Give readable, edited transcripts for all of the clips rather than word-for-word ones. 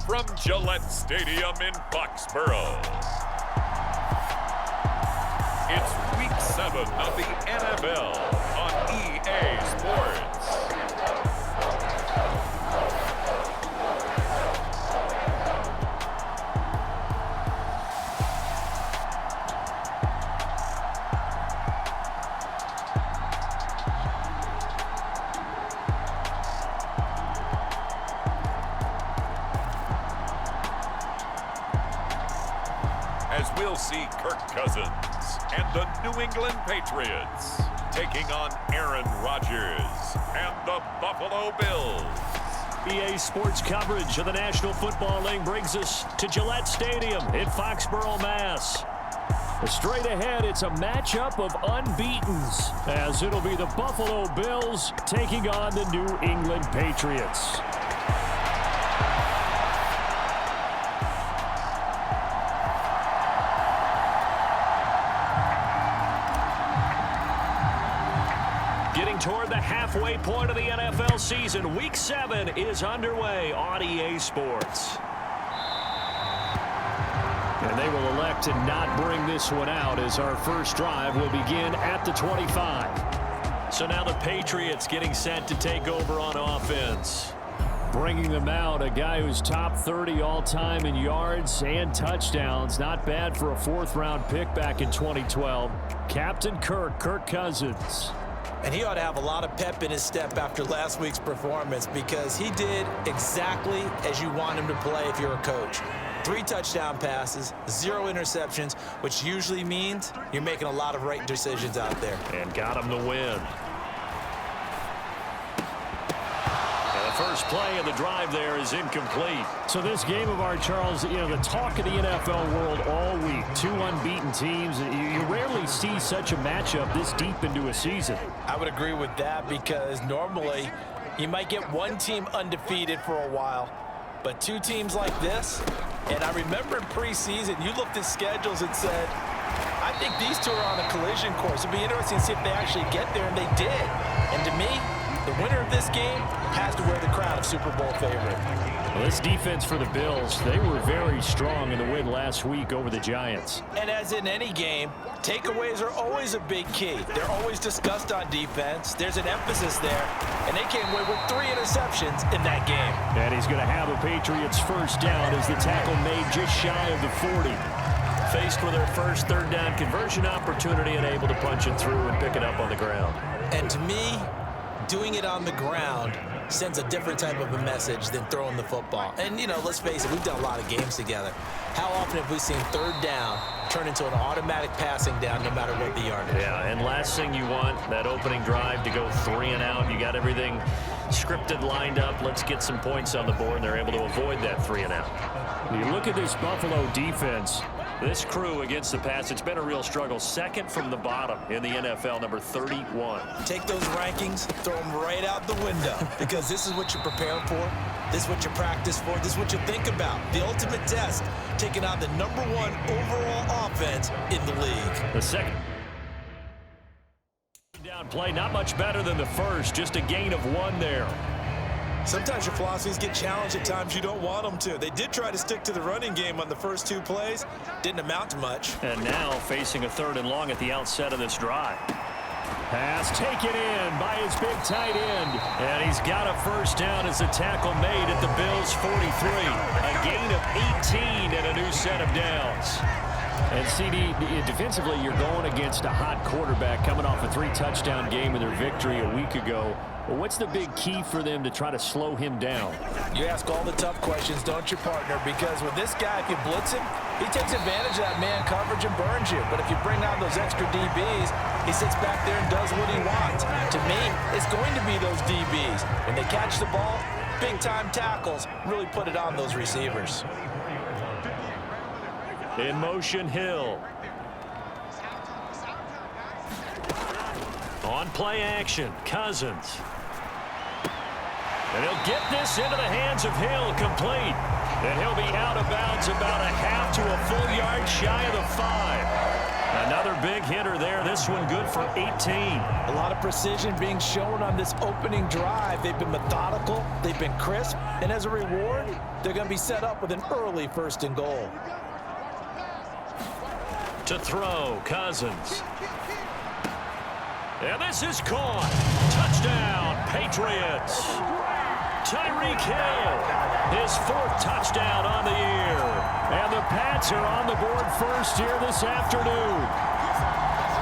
from Gillette Stadium in Foxborough. It's Week 7 of the NFL on EA Sports. As we'll see Kirk Cousins and the New England Patriots taking on Aaron Rodgers and the Buffalo Bills. EA Sports coverage of the National Football League brings us to Gillette Stadium in Foxborough, Mass. Straight ahead, it's a matchup of unbeatens, as it'll be the Buffalo Bills taking on the New England Patriots. Getting toward the halfway point of the NFL season, Week 7 is underway on EA Sports. And they will elect to not bring this one out, as our first drive will begin at the 25. So now the Patriots getting set to take over on offense. Bringing them out, a guy who's top 30 all-time in yards and touchdowns. Not bad for a fourth-round pick back in 2012. Captain Kirk Cousins. And he ought to have a lot of pep in his step after last week's performance, because he did exactly as you want him to play if you're a coach. 3 touchdown passes, 0 interceptions, which usually means you're making a lot of right decisions out there. And got him the win. And the first play of the drive there is incomplete. So this game of ours, Charles, you know, the talk of the NFL world all week. 2 unbeaten teams. You rarely see such a matchup this deep into a season. I would agree with that, because normally you might get one team undefeated for a while, but 2 teams like this. And I remember in preseason, you looked at schedules and said, I think these 2 are on a collision course. It'd be interesting to see if they actually get there, and they did. And to me, the winner of this game has to wear the crown of Super Bowl favorite. Well, this defense for the Bills, they were very strong in the win last week over the Giants. And as in any game, takeaways are always a big key. They're always discussed on defense. There's an emphasis there, and they came away with 3 interceptions in that game. And he's going to have a Patriots first down as the tackle made just shy of the 40. Faced with their first third down conversion opportunity and able to punch it through and pick it up on the ground. And to me, doing it on the ground sends a different type of a message than throwing the football. And, you know, let's face it, we've done a lot of games together. How often have we seen third down turn into an automatic passing down no matter what the yardage? Yeah, and last thing you want, that opening drive to go 3 and out. You got everything scripted, lined up. Let's get some points on the board, and they're able to avoid that 3 and out. When you look at this Buffalo defense, this crew against the pass, it's been a real struggle. Second from the bottom in the NFL, number 31. Take those rankings, throw them right out the window, because this is what you're preparing for. This is what you practice for. This is what you think about. The ultimate test, taking on the number 1 overall offense in the league. The second down play, not much better than the first, just a gain of 1 there. Sometimes your philosophies get challenged at times you don't want them to. They did try to stick to the running game on the first 2 plays. Didn't amount to much. And now facing a 3rd and long at the outset of this drive. Pass taken in by his big tight end. And he's got a first down as the tackle made at the Bills' 43. A gain of 18 and a new set of downs. And CD, defensively, you're going against a hot quarterback coming off a 3-touchdown game in their victory a week ago. Well, what's the big key for them to try to slow him down? You ask all the tough questions, don't you, partner? Because with this guy, if you blitz him, he takes advantage of that man coverage and burns you. But if you bring out those extra DBs, he sits back there and does what he wants. To me, it's going to be those DBs. When they catch the ball, big-time tackles really put it on those receivers. In motion, Hill. On play action, Cousins. And he'll get this into the hands of Hill, complete. And he'll be out of bounds about a half to a full yard shy of the 5. Another big hitter there. This one good for 18. A lot of precision being shown on this opening drive. They've been methodical. They've been crisp. And as a reward, they're going to be set up with an early 1st and goal. To throw, Cousins. And this is caught. Touchdown, Patriots. Tyreek Hill, his 4th touchdown on the year. And the Pats are on the board first here this afternoon.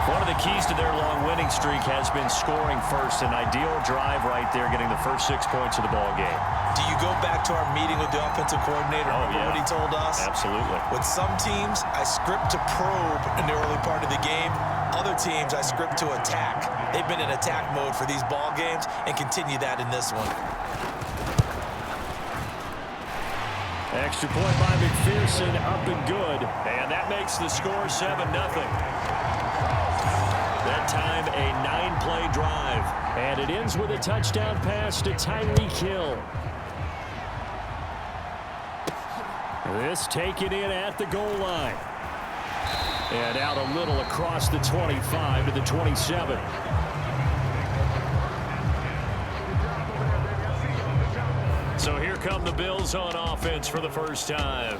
One of the keys to their long winning streak has been scoring first. An ideal drive right there, getting the first 6 points of the ball game. Do you go back to our meeting with the offensive coordinator? Remember what he told us? Absolutely. With some teams, I script to probe in the early part of the game. Other teams, I script to attack. They've been in attack mode for these ball games and continue that in this one. Extra point by McPherson, up and good. And that makes the score 7-0. That time a 9-play drive. And it ends with a touchdown pass to Tyreek Hill. This taken in at the goal line. And out a little across the 25 to the 27. So here come the Bills on offense for the first time.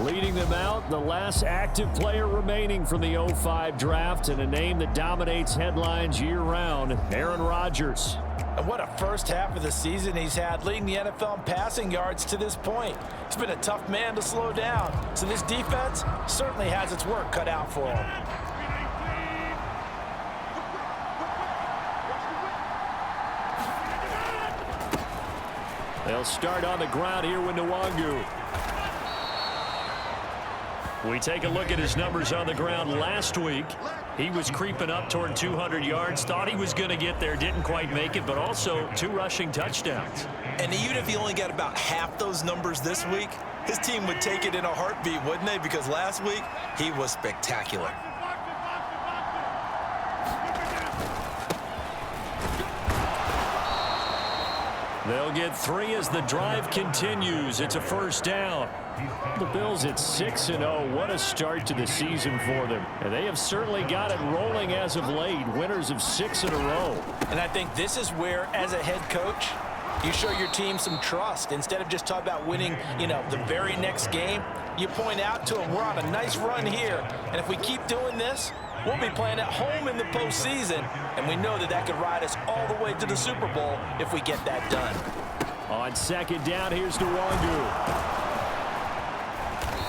Leading them out, the last active player remaining from the 05 draft, and a name that dominates headlines year-round, Aaron Rodgers. And what a first half of the season he's had, leading the NFL in passing yards to this point. He's been a tough man to slow down, so this defense certainly has its work cut out for him. They'll start on the ground here with Nwangu. We take a look at his numbers on the ground last week. He was creeping up toward 200 yards. Thought he was going to get there. Didn't quite make it, but also 2 rushing touchdowns. And even if he only got about half those numbers this week, his team would take it in a heartbeat, wouldn't they? Because last week, he was spectacular. They'll get 3 as the drive continues. It's a first down. The Bills at 6-0. What a start to the season for them. And they have certainly got it rolling as of late. Winners of 6 in a row. And I think this is where, as a head coach, you show your team some trust. Instead of just talking about winning, the very next game, you point out to them, we're on a nice run here. And if we keep doing this, we'll be playing at home in the postseason. And we know that could ride us all the way to the Super Bowl if we get that done. On second down, here's Nwangu.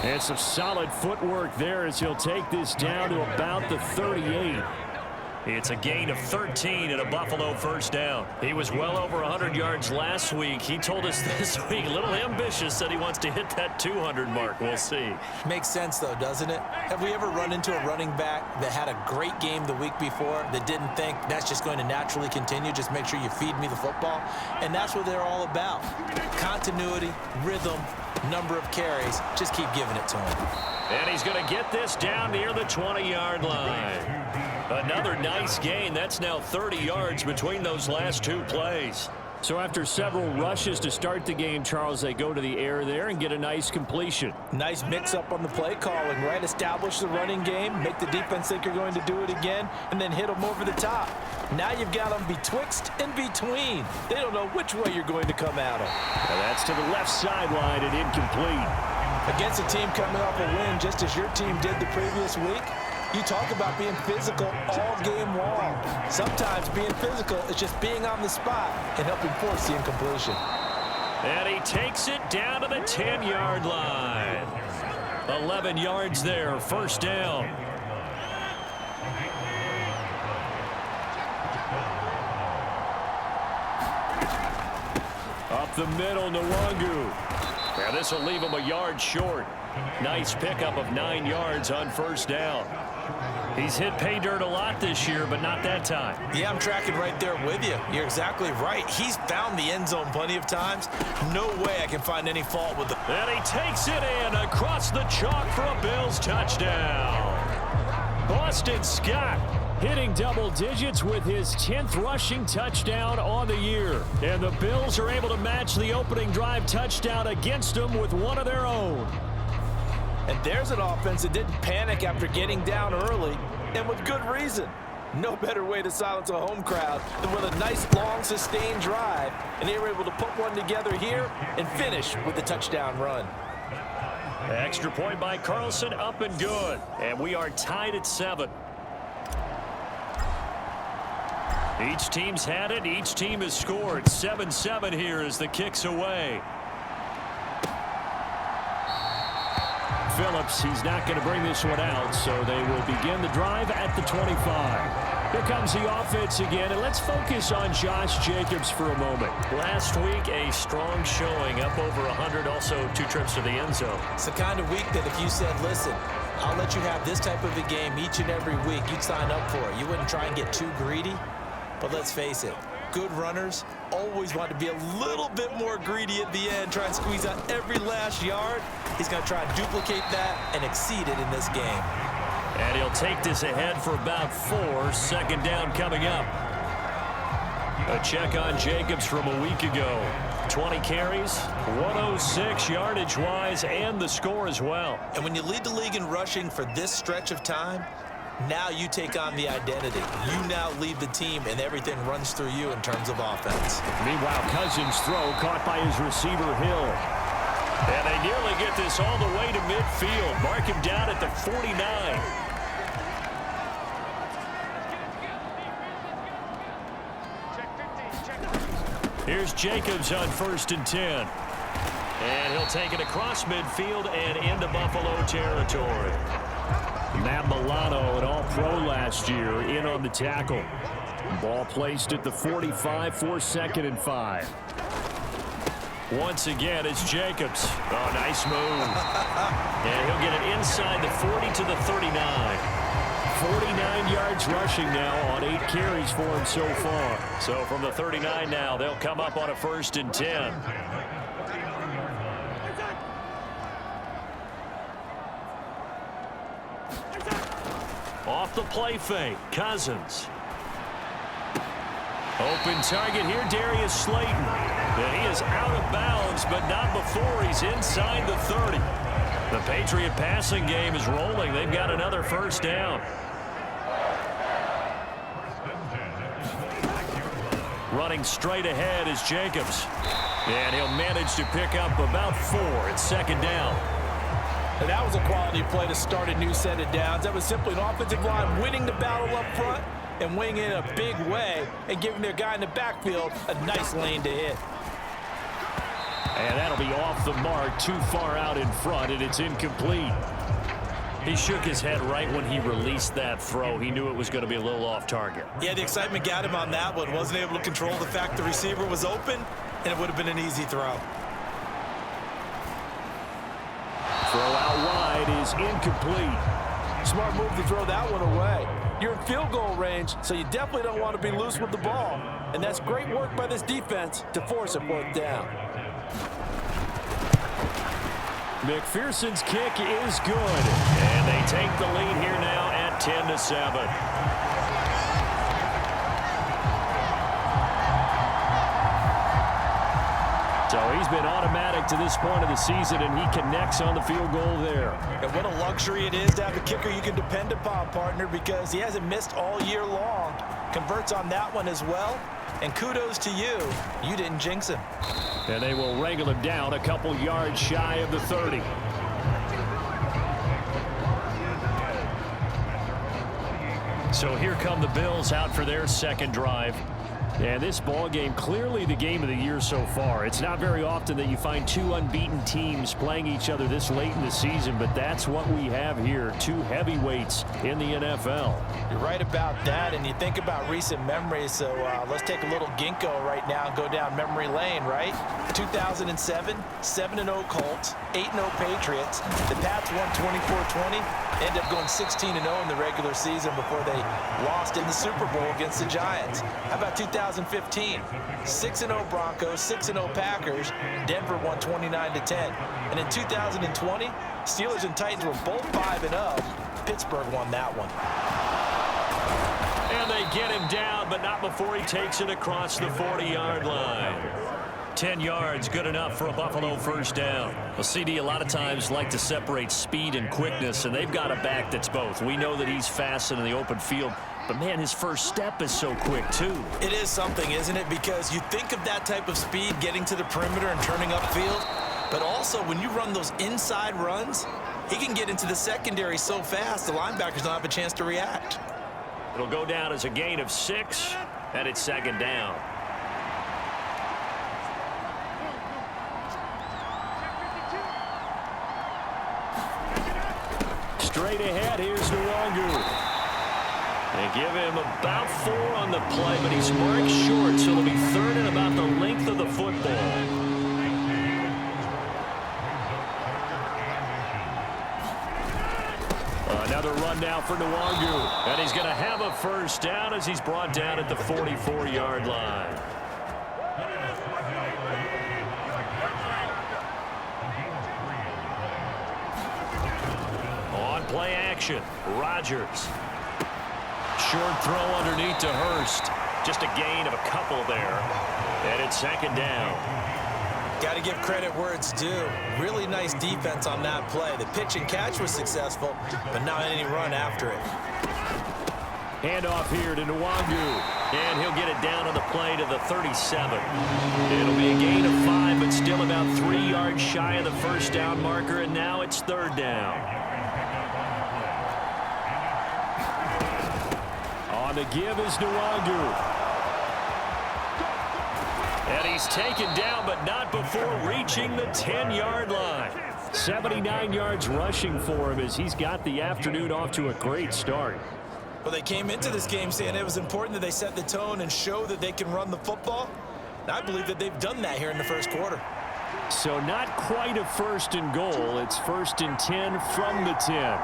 And some solid footwork there as he'll take this down to about the 38. It's a gain of 13 and a Buffalo first down. He was well over 100 yards last week. He told us this week, a little ambitious, said he wants to hit that 200 mark. We'll see. Makes sense, though, doesn't it? Have we ever run into a running back that had a great game the week before that didn't think that's just going to naturally continue? Just make sure you feed me the football. And that's what they're all about. Continuity, rhythm, number of carries. Just keep giving it to him. And he's going to get this down near the 20-yard line. Another nice gain. That's now 30 yards between those last 2 plays. So after several rushes to start the game, Charles, they go to the air there and get a nice completion. Nice mix-up on the play calling, right? Establish the running game, make the defense think you're going to do it again, and then hit them over the top. Now you've got them betwixt and between. They don't know which way you're going to come at them. And that's to the left sideline and incomplete. Against a team coming off a win, just as your team did the previous week, you talk about being physical all game long. Sometimes being physical is just being on the spot and helping force the incompletion. And he takes it down to the 10-yard line. 11 yards there, first down. Up the middle, Nwangu. Now this will leave him a yard short. Nice pickup of 9 yards on first down. He's hit pay dirt a lot this year, but not that time. Yeah, I'm tracking right there with you. You're exactly right. He's found the end zone plenty of times. No way I can find any fault with it. And he takes it in across the chalk for a Bills touchdown. Boston Scott hitting double digits with his 10th rushing touchdown on the year. And the Bills are able to match the opening drive touchdown against them with one of their own. And there's an offense that didn't panic after getting down early, and with good reason. No better way to silence a home crowd than with a nice, long, sustained drive. And they were able to put one together here and finish with a touchdown run. Extra point by Carlson, up and good. And we are tied at 7. Each team's had it. Each team has scored. 7-7 here as the kick's away. Phillips, he's not going to bring this one out, so they will begin the drive at the 25. Here comes the offense again, and let's focus on Josh Jacobs for a moment. Last week, a strong showing, up over 100, also 2 trips to the end zone. It's the kind of week that if you said, listen, I'll let you have this type of a game each and every week, you'd sign up for it. You wouldn't try and get too greedy, but let's face it, good runners always want to be a little bit more greedy at the end, try and squeeze out every last yard. He's going to try and duplicate that and exceed it in this game. And he'll take this ahead for about 4. Second down coming up. A check on Jacobs from a week ago. 20 carries, 106 yardage-wise, and the score as well. And when you lead the league in rushing for this stretch of time, now you take on the identity. You now lead the team, and everything runs through you in terms of offense. Meanwhile, Cousins' throw caught by his receiver, Hill. And they nearly get this all the way to midfield. Mark him down at the 49. Here's Jacobs on 1st and 10. And he'll take it across midfield and into Buffalo territory. Matt Milano, an all-pro last year, in on the tackle. Ball placed at the 45 for 2nd and 5. Once again, it's Jacobs. Oh, nice move. And he'll get it inside the 40 to the 39. 49 yards rushing now on 8 carries for him so far. So from the 39 now, they'll come up on a 1st and 10. Off the play fake, Cousins. Open target here, Darius Slayton. And he is out of bounds, but not before he's inside the 30. The Patriot passing game is rolling. They've got another 1st down. Running straight ahead is Jacobs. And he'll manage to pick up about 4 at 2nd down. And that was a quality play to start a new set of downs. That was simply an offensive line winning the battle up front and winning in a big way and giving their guy in the backfield a nice lane to hit. And that'll be off the mark, too far out in front, and it's incomplete. He shook his head right when he released that throw. He knew it was going to be a little off target. Yeah, the excitement got him on that one. Wasn't able to control the fact the receiver was open, and it would have been an easy throw. Throw out wide is incomplete. Smart move to throw that one away. You're in field goal range, so you definitely don't want to be loose with the ball. And that's great work by this defense to force a 4th down. McPherson's kick is good. And they take the lead here now at 10-7. So he's been automatic to this point of the season, and he connects on the field goal there. And what a luxury it is to have a kicker you can depend upon, partner, because he hasn't missed all year long. Converts on that one as well. And kudos to you. You didn't jinx him. And they will wrangle him down a couple yards shy of the 30. So here come the Bills out for their 2nd drive. And this ball game, clearly the game of the year so far. It's not very often that you find 2 unbeaten teams playing each other this late in the season, but that's what we have here, 2 heavyweights in the NFL. You're right about that, and you think about recent memories, so let's take a little ginkgo right now and go down memory lane, right? 2007, 7-0 Colts, 8-0 Patriots. The Pats won 24-20, ended up going 16-0 in the regular season before they lost in the Super Bowl against the Giants. How about 2015, 6-0 Broncos, 6-0 Packers. Denver won 29-10. And in 2020, Steelers and Titans were both 5-0. Pittsburgh won that one. And they get him down, but not before he takes it across the 40-yard line. 10 yards, good enough for a Buffalo first down. Well, CD a lot of times like to separate speed and quickness, and they've got a back that's both. We know that he's fast in the open field, but, man, his first step is so quick, too. It is something, isn't it? Because you think of that type of speed getting to the perimeter and turning upfield, but also when you run those inside runs, he can get into the secondary so fast the linebackers don't have a chance to react. It'll go down as a gain of 6, and it's second down. Straight ahead, here's Nwangu. They give him about 4 on the play, but he's marked short, so it'll be third and about the length of the football. Another run now for Nwangu, and he's going to have a first down as he's brought down at the 44-yard line. On play action, Rodgers. Short throw underneath to Hurst. Just a gain of a couple there, and it's second down. Got to give credit where it's due. Really nice defense on that play. The pitch and catch was successful, but not any run after it. Handoff here to Nwangu, and he'll get it down on the play to the 37. It'll be a gain of 5, but still about 3 yards shy of the first down marker, and now it's third down. On the give is Nwangu. And he's taken down, but not before reaching the 10-yard line. 79 yards rushing for him as he's got the afternoon off to a great start. Well, they came into this game saying it was important that they set the tone and show that they can run the football. And I believe that they've done that here in the first quarter. So not quite a first and goal. It's first and 10 from the 10.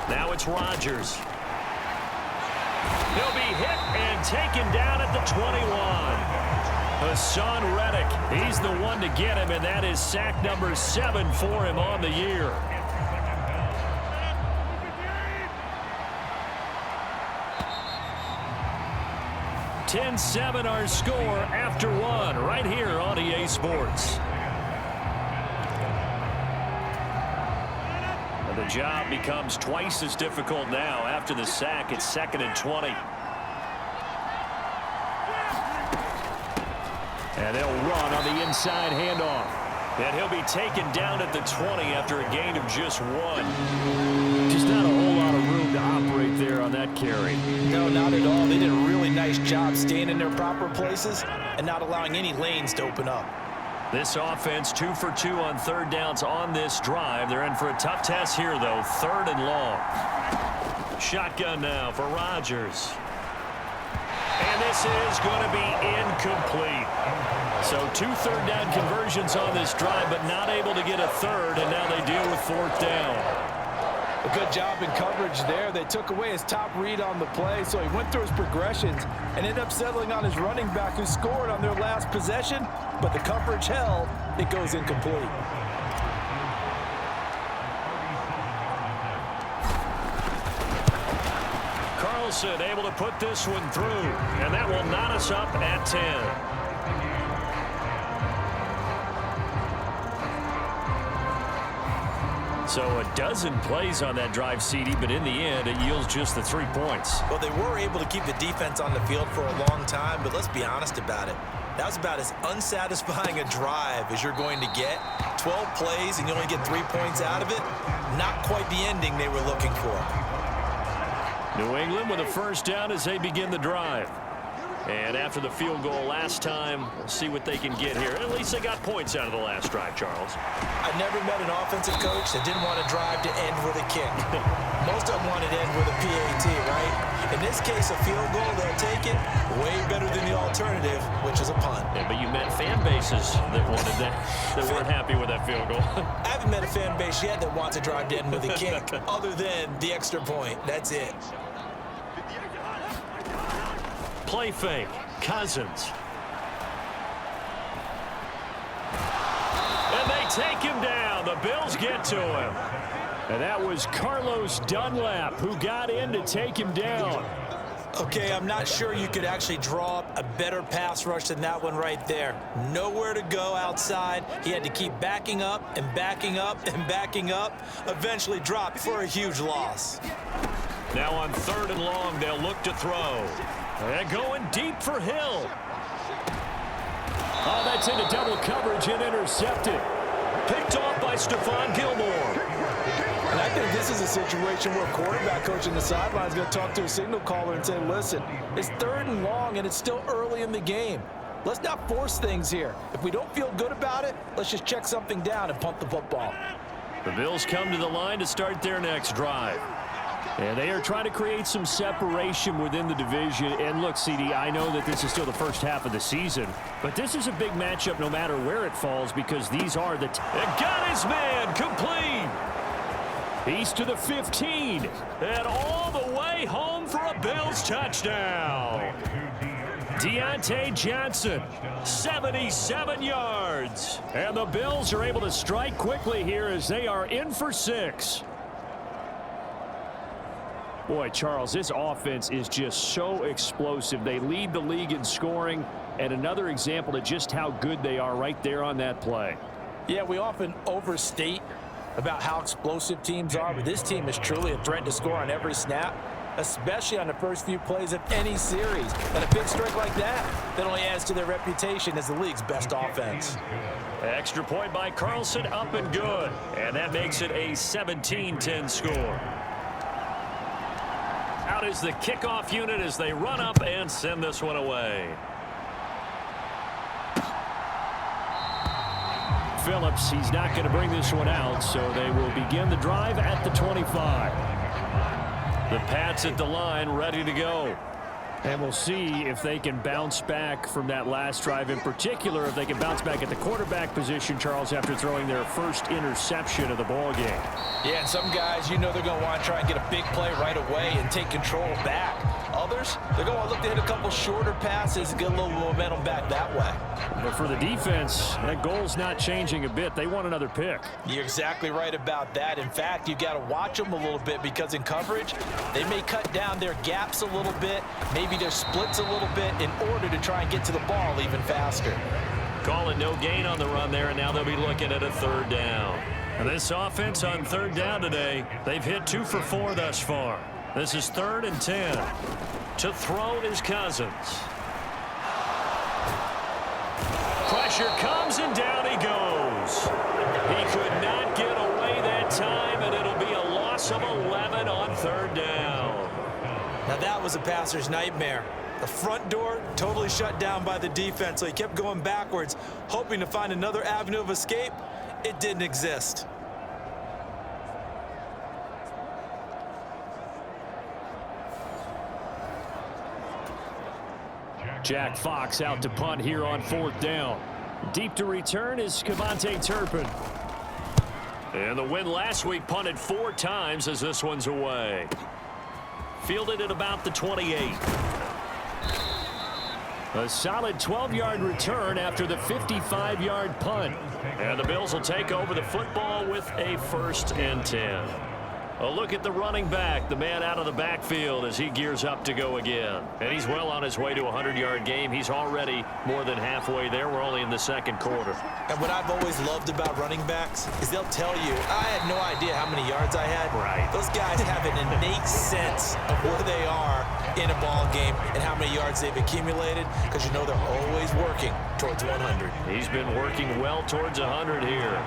Now it's Rodgers. He'll be hit and taken down at the 21. Hassan Reddick, he's the one to get him, and that is sack number 7 for him on the year. (10-7) our score after 1 right here on EA Sports. The job becomes twice as difficult now after the sack. It's 2nd and 20. And they'll run on the inside handoff. And he'll be taken down at the 20 after a gain of just 1. Just not a whole lot of room to operate there on that carry. No, not at all. They did a really nice job staying in their proper places and not allowing any lanes to open up. This offense 2 for 2 on third downs on this drive. They're in for a tough test here, though. 3rd and long. Shotgun now for Rodgers. And this is going to be incomplete. So 2 third down conversions on this drive, but not able to get a third, and now they deal with 4th down. A good job in coverage there. They took away his top read on the play, so he went through his progressions and ended up settling on his running back who scored on their last possession, but the coverage held. It goes incomplete. Carlson able to put this one through, and that will knot us up at 10. So a dozen plays on that drive, CD, but in the end, it yields just the 3 points. Well, they were able to keep the defense on the field for a long time, but let's be honest about it. That was about as unsatisfying a drive as you're going to get. 12 plays and you only get 3 points out of it. Not quite the ending they were looking for. New England with a first down as they begin the drive. And after the field goal last time, we'll see what they can get here. At least they got points out of the last drive, Charles. I never met an offensive coach that didn't want a drive to end with a kick. Most of them wanted to end with a PAT, right? In this case, a field goal, they'll take it way better than the alternative, which is a punt. Yeah, but you met fan bases that wanted that, that weren't happy with that field goal. I haven't met a fan base yet that wants a drive to end with a kick, other than the extra point. That's it. Play fake, Cousins. And they take him down. The Bills get to him. And that was Carlos Dunlap who got in to take him down. Okay, I'm not sure you could actually draw up a better pass rush than that one right there. Nowhere to go outside. He had to keep backing up and backing up and backing up. Eventually dropped for a huge loss. Now on 3rd and long, they'll look to throw. And going deep for Hill. Oh, that's into double coverage and intercepted. Picked off by Stephon Gilmore. And I think this is a situation where quarterback coach on the sideline is going to talk to a signal caller and say, listen, it's 3rd and long and it's still early in the game. Let's not force things here. If we don't feel good about it, let's just check something down and punt the football. The Bills come to the line to start their next drive. And they are trying to create some separation within the division. And look, CD, I know that this is still the first half of the season, but this is a big matchup no matter where it falls because these are the... got his man complete. He's to the 15 and all the way home for a Bills touchdown. Deontay Johnson, 77 yards. And the Bills are able to strike quickly here as they are in for 6. Boy, Charles, this offense is just so explosive. They lead the league in scoring, and another example of just how good they are right there on that play. Yeah, we often overstate about how explosive teams are, but this team is truly a threat to score on every snap, especially on the first few plays of any series. And a big strike like that only adds to their reputation as the league's best offense. Extra point by Carlson, up and good. And that makes it a 17-10 score. Out is the kickoff unit as they run up and send this one away. Phillips, he's not going to bring this one out, so they will begin the drive at the 25. The Pats at the line, ready to go. And we'll see if they can bounce back from that last drive, in particular if they can bounce back at the quarterback position, Charles, after throwing their first interception of the ball game. Yeah, and some guys, you know they're going to want to try and get a big play right away and take control back. Others, they're going to look to hit a couple shorter passes and get a little momentum back that way. But for the defense, that goal's not changing a bit. They want another pick. You're exactly right about that. In fact, you've got to watch them a little bit because in coverage, they may cut down their gaps a little bit, maybe their splits a little bit in order to try and get to the ball even faster. Call it no gain on the run there, and now they'll be looking at a 3rd down. And this offense on 3rd down today, they've hit 2 for 4 thus far. This is 3rd and 10. To throw is Cousins. Pressure comes and down he goes. He could not get away that time, and it'll be a loss of 11 on 3rd down. Now that was a passer's nightmare. The front door totally shut down by the defense, so he kept going backwards, hoping to find another avenue of escape. It didn't exist. Jack Fox out to punt here on 4th down. Deep to return is Cavante Turpin. And the win last week punted 4 times as this one's away. Fielded at about the 28. A solid 12-yard return after the 55-yard punt. And the Bills will take over the football with a 1st and 10. A look at the running back, the man out of the backfield as he gears up to go again. And he's well on his way to a 100-yard game. He's already more than halfway there. We're only in the 2nd quarter. And what I've always loved about running backs is they'll tell you, I had no idea how many yards I had. Right. Those guys have an innate sense of where they are in a ball game and how many yards they've accumulated because you know they're always working towards 100. He's been working well towards 100 here.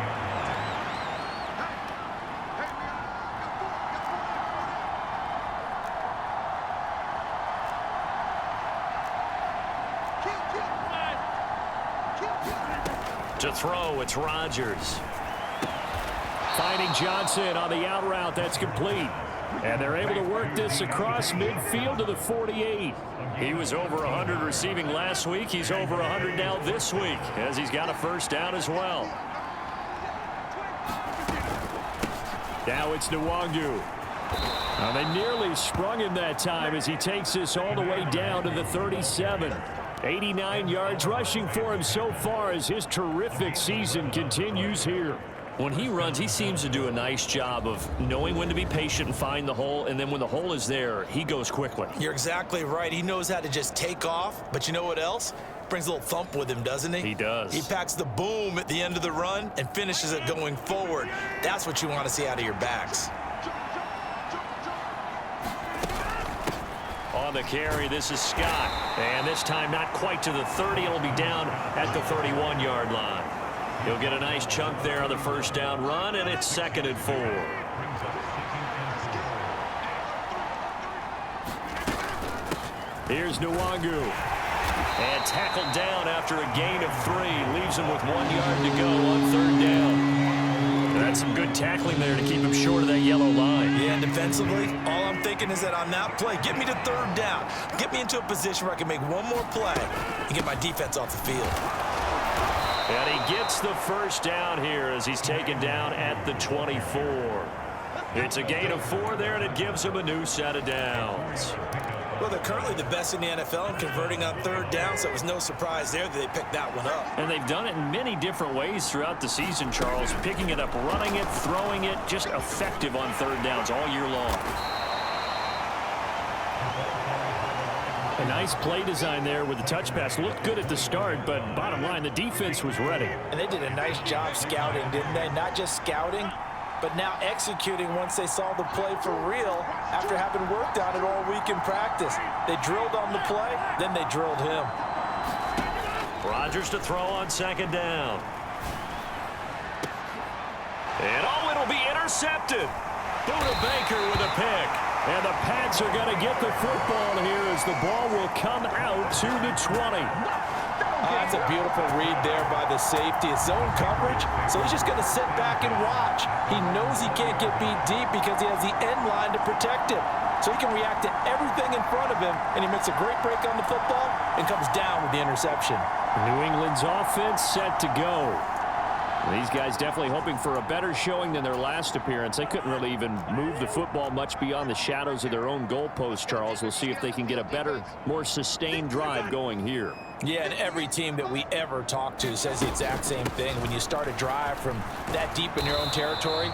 To throw, it's Rodgers. Finding Johnson on the out route, that's complete. And they're able to work this across midfield to the 48. He was over 100 receiving last week. He's over 100 now this week as he's got a 1st down as well. Now it's Nwangu. Now they nearly sprung him that time as he takes this all the way down to the 37. 89 yards rushing for him so far as his terrific season continues here. When he runs, he seems to do a nice job of knowing when to be patient and find the hole, and then when the hole is there, he goes quickly. You're exactly right. He knows how to just take off, but you know what else? Brings a little thump with him, doesn't he? He does. He packs the boom at the end of the run and finishes it going forward. That's what you want to see out of your backs. On the carry, this is Scott. And this time not quite to the 30. It'll be down at the 31-yard line. He'll get a nice chunk there on the first down run, and it's 2nd and 4. Here's Nwangu. And tackled down after a gain of 3. Leaves him with 1 yard to go on 3rd down. That's some good tackling there to keep him short of that yellow line. Yeah, and defensively, all I'm thinking is that on that play, get me to 3rd down. Get me into a position where I can make one more play and get my defense off the field. And he gets the first down here as he's taken down at the 24. It's a gain of 4 there, and it gives him a new set of downs. Well, they're currently the best in the NFL in converting on 3rd down, so it was no surprise there that they picked that one up. And they've done it in many different ways throughout the season, Charles. Picking it up, running it, throwing it, just effective on 3rd downs all year long. A nice play design there with the touch pass. Looked good at the start, but bottom line, the defense was ready. And they did a nice job scouting, didn't they? Not just scouting, but now executing once they saw the play for real after having worked on it all week in practice. They drilled on the play, then they drilled him. Rodgers to throw on 2nd down. And it'll be intercepted. Buda Baker with a pick. And the Pats are going to get the football here as the ball will come out to the 20. That's a beautiful read there by the safety. It's zone coverage, so he's just going to sit back and watch. He knows he can't get beat deep because he has the end line to protect him. So he can react to everything in front of him, and he makes a great break on the football and comes down with the interception. New England's offense set to go. These guys definitely hoping for a better showing than their last appearance. They couldn't really even move the football much beyond the shadows of their own goalpost, Charles. We'll see if they can get a better, more sustained drive going here. Yeah, and every team that we ever talk to says the exact same thing. When you start a drive from that deep in your own territory,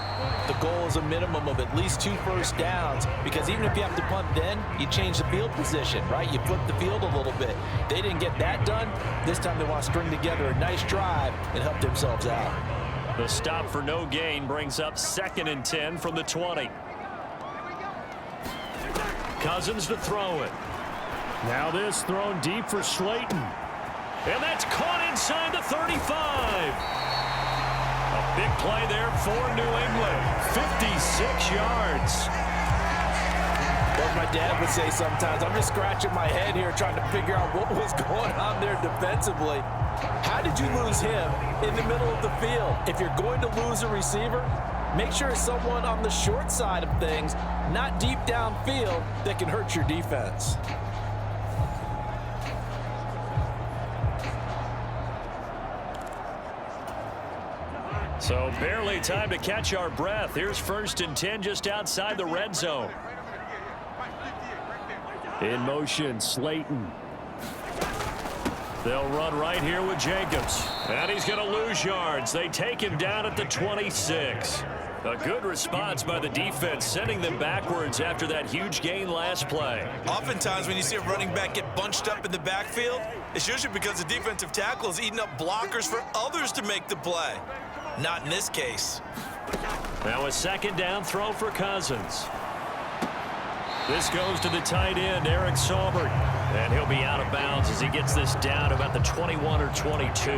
the goal is a minimum of at least 2 first downs, because even if you have to punt then, you change the field position, right? You flip the field a little bit. They didn't get that done. This time they want to string together a nice drive and help themselves out. The stop for no gain brings up 2nd and 10 from the 20. Cousins to throw it. Now this thrown deep for Slayton. And that's caught inside the 35. A big play there for New England. 56 yards. What my dad would say sometimes, I'm just scratching my head here trying to figure out what was going on there defensively. How did you lose him in the middle of the field? If you're going to lose a receiver, make sure it's someone on the short side of things, not deep downfield, that can hurt your defense. So barely time to catch our breath. Here's 1st and 10 just outside the red zone. In motion, Slayton. They'll run right here with Jacobs. And he's going to lose yards. They take him down at the 26. A good response by the defense, sending them backwards after that huge gain last play. Oftentimes when you see a running back get bunched up in the backfield, it's usually because the defensive tackle is eating up blockers for others to make the play. Not in this case. Now a 2nd down throw for Cousins. This goes to the tight end, Eric Saubert. And he'll be out of bounds as he gets this down about the 21 or 22.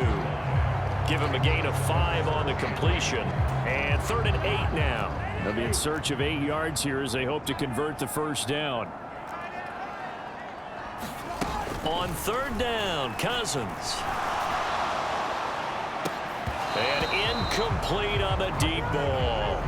Give him a gain of 5 on the completion. And 3rd and 8 now. They'll be in search of 8 yards here as they hope to convert the first down. On 3rd down, Cousins. And incomplete on the deep ball.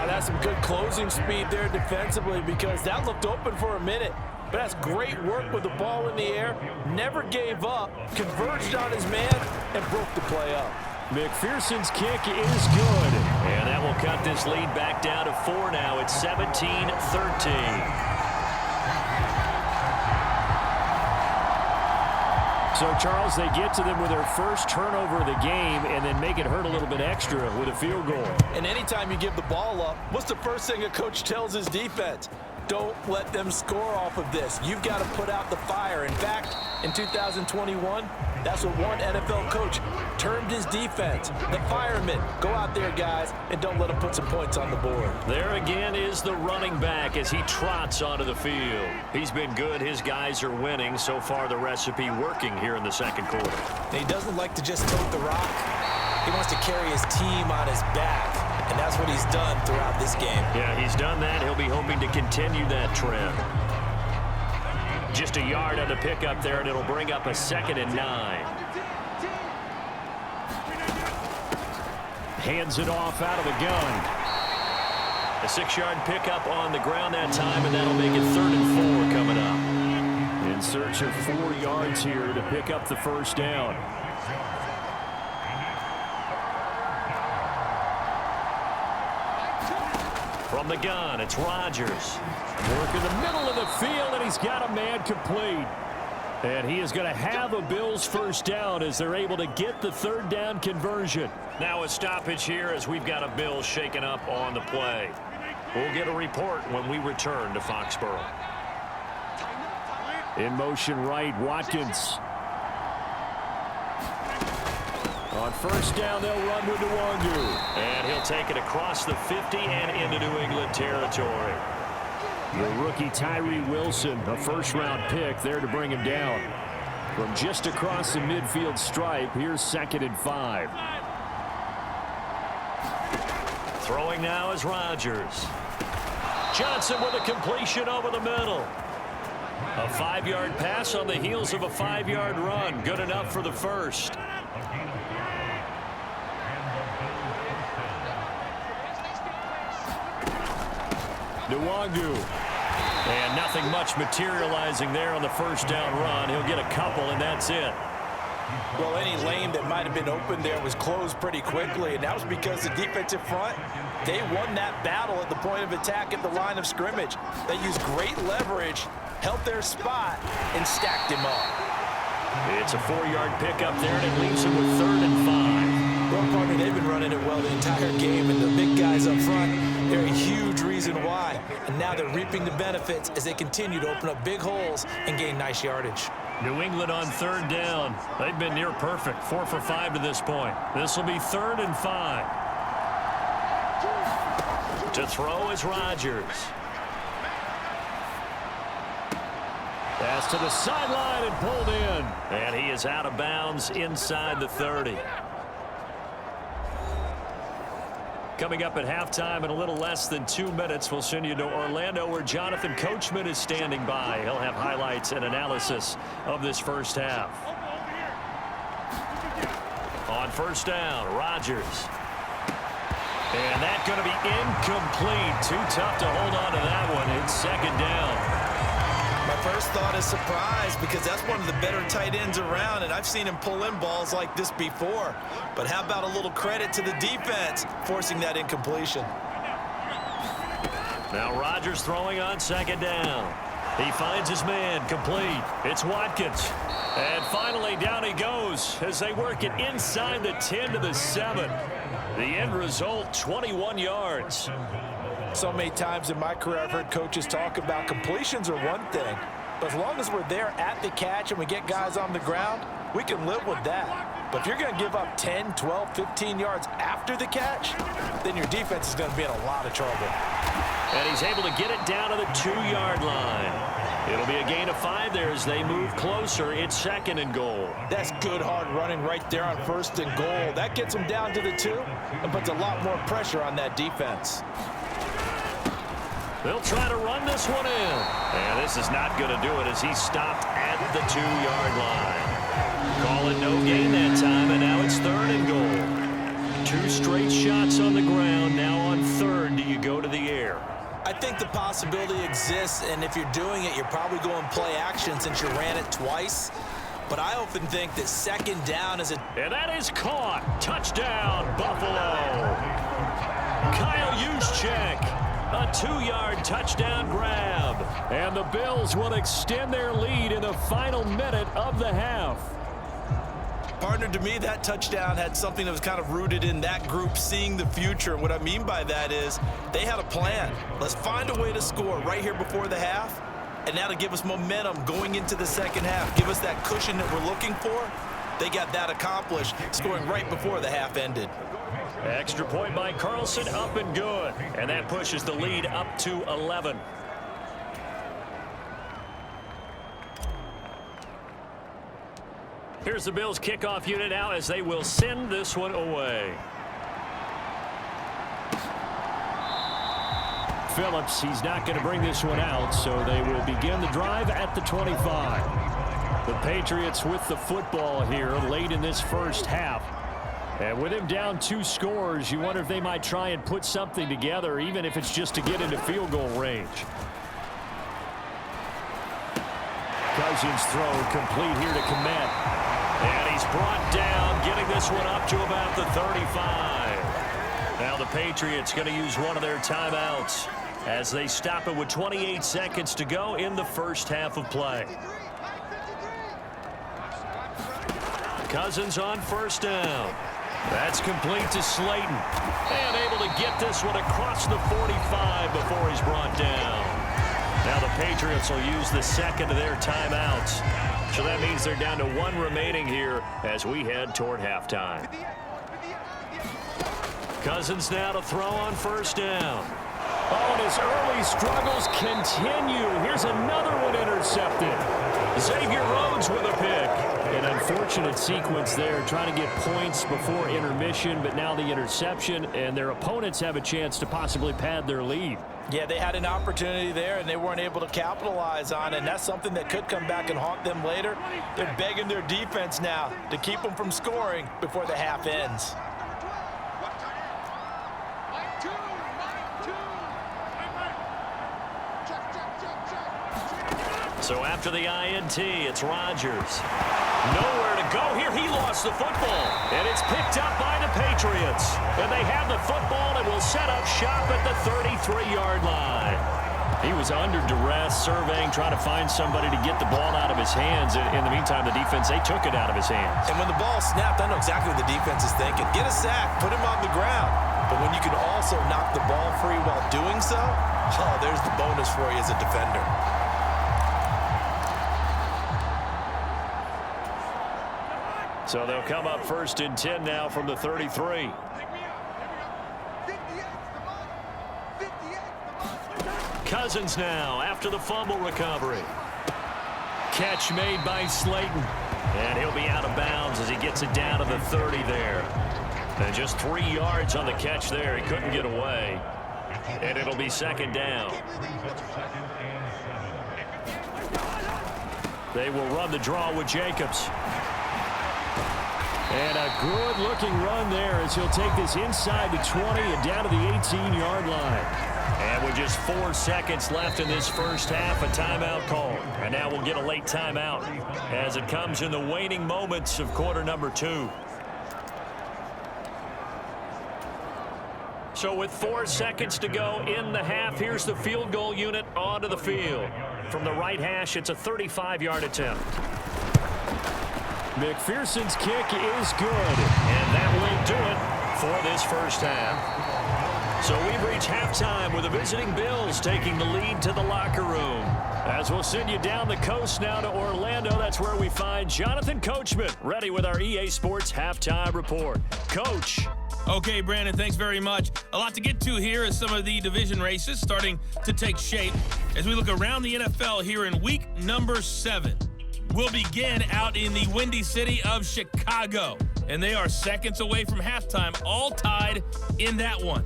That's some good closing speed there defensively, because that looked open for a minute. But that's great work with the ball in the air. Never gave up, converged on his man, and broke the play up. McPherson's kick is good. And that will cut this lead back down to 4 now. It's 17-13. So, Charles, they get to them with their first turnover of the game and then make it hurt a little bit extra with a field goal. And anytime you give the ball up, what's the first thing a coach tells his defense? Don't let them score off of this. You've got to put out the fire. In fact, in 2021, that's what one NFL coach termed his defense. The firemen. Go out there, guys, and don't let them put some points on the board. There again is the running back as he trots onto the field. He's been good. His guys are winning. So far, the recipe working here in the second quarter. He doesn't like to just tote the rock. He wants to carry his team on his back. And that's what he's done throughout this game. Yeah, he's done that. He'll be hoping to continue that trend. Just a yard on the pickup there, and it'll bring up a 2nd and 9. Hands it off out of the gun. A 6-yard pickup on the ground that time, and that'll make it 3rd and 4 coming up. In search of 4 yards here to pick up the first down. From the gun, it's Rodgers. Work in the middle of the field, and he's got a man complete. And he is going to have a Bills first down as they're able to get the 3rd down conversion. Now a stoppage here as we've got a Bills shaken up on the play. We'll get a report when we return to Foxborough. In motion right, Watkins. On first down, they'll run with Nwangu. And he'll take it across the 50 and into New England territory. The rookie Tyreek Wilson, a first-round pick, there to bring him down. From just across the midfield stripe, here's 2nd and 5. Throwing now is Rodgers. Johnson with a completion over the middle. A 5-yard pass on the heels of a 5-yard run. Good enough for the first. Nwangu. And nothing much materializing there on the first down run. He'll get a couple, and that's it. Well, any lane that might have been open there was closed pretty quickly, and that was because the defensive front, they won that battle at the point of attack at the line of scrimmage. They used great leverage, held their spot, and stacked him up. It's a 4-yard pickup there, and it leaves him with 3rd and 5. Well, partner, they've been running it well the entire game, and the big guys up front, they're a huge reason why. And now they're reaping the benefits as they continue to open up big holes and gain nice yardage. New England on 3rd down. They've been near perfect, 4 for 5 to this point. This will be 3rd and 5. To throw is Rodgers. Pass to the sideline and pulled in. And he is out of bounds inside the 30. Coming up at halftime in a little less than 2 minutes, we'll send you to Orlando where Jonathan Coachman is standing by. He'll have highlights and analysis of this first half. On first down, Rodgers. And that's going to be incomplete. Too tough to hold on to that one. It's 2nd down. My first thought is surprise because that's one of the better tight ends around, and I've seen him pull in balls like this before. But how about a little credit to the defense forcing that incompletion? Now Rodgers throwing on 2nd down. He finds his man complete. It's Watkins. And finally down he goes as they work it inside the 10 to the 7. The end result, 21 yards. So many times in my career I've heard coaches talk about completions are one thing, but as long as we're there at the catch and we get guys on the ground, we can live with that. But if you're going to give up 10, 12, 15 yards after the catch, then your defense is going to be in a lot of trouble. And he's able to get it down to the 2-yard line. It'll be a gain of 5 there as they move closer. It's 2nd and goal. That's good hard running right there on 1st and goal. That gets them down to the 2 and puts a lot more pressure on that defense. They'll try to run this one in. And this is not going to do it as he's stopped at the 2-yard line. Call it no gain that time, and now it's 3rd and goal. 2 straight shots on the ground. Now on 3rd, do you go to the air? I think the possibility exists, and if you're doing it, you're probably going play action since you ran it twice. But I often think that 2nd down is a... And that is caught. Touchdown, Buffalo. Kyle Juszczyk. A 2-yard touchdown grab. And the Bills will extend their lead in the final minute of the half. Partner, to me, that touchdown had something that was kind of rooted in that group seeing the future. And what I mean by that is they had a plan. Let's find a way to score right here before the half, and that'll give us momentum going into the second half, give us that cushion that we're looking for. They got that accomplished, scoring right before the half ended. Extra point by Carlson, up and good. And that pushes the lead up to 11. Here's the Bills kickoff unit now as they will send this one away. Phillips, he's not going to bring this one out, so they will begin the drive at the 25. The Patriots with the football here late in this first half. And with him down 2 scores, you wonder if they might try and put something together, even if it's just to get into field goal range. Cousins throw complete here to Komet. And he's brought down, getting this one up to about the 35. Now the Patriots going to use one of their timeouts as they stop it with 28 seconds to go in the first half of play. Cousins on first down. That's complete to Slayton. And able to get this one across the 45 before he's brought down. Now the Patriots will use the second of their timeouts. So that means they're down to 1 remaining here as we head toward halftime. Cousins now to throw on first down. Oh, and his early struggles continue. Here's another one intercepted. Xavier Rhodes with a pick. An unfortunate sequence there, trying to get points before intermission, but now the interception, and their opponents have a chance to possibly pad their lead. Yeah, they had an opportunity there, and they weren't able to capitalize on it, and that's something that could come back and haunt them later. They're begging their defense now to keep them from scoring before the half ends. So after the INT, it's Rodgers. Nowhere to go here. He lost the football. And it's picked up by the Patriots. And they have the football and will set up shop at the 33-yard line. He was under duress, surveying, trying to find somebody to get the ball out of his hands. In the meantime, the defense, they took it out of his hands. And when the ball snapped, I know exactly what the defense is thinking. Get a sack, put him on the ground. But when you can also knock the ball free while doing so, oh, there's the bonus for you as a defender. So they'll come up first and 10 now from the 33. Cousins now after the fumble recovery. Catch made by Slayton. And he'll be out of bounds as he gets it down to the 30 there. And just 3 yards on the catch there. He couldn't get away. And it'll be second down. They will run the draw with Jacobs. And a good-looking run there as he'll take this inside the 20 and down to the 18-yard line. And with just 4 seconds left in this first half, a timeout call. And now we'll get a late timeout as it comes in the waning moments of quarter number 2. So with 4 seconds to go in the half, here's the field goal unit onto the field. From the right hash, it's a 35-yard attempt. McPherson's kick is good, and that will do it for this first half. So we've reached halftime with the visiting Bills taking the lead to the locker room. As we'll send you down the coast now to Orlando, that's where we find Jonathan Coachman, ready with our EA Sports Halftime Report. Coach. Okay, Brandon, thanks very much. A lot to get to here as some of the division races starting to take shape as we look around the NFL here in week number 7. We'll begin out in the windy city of Chicago, and they are seconds away from halftime, all tied in that one.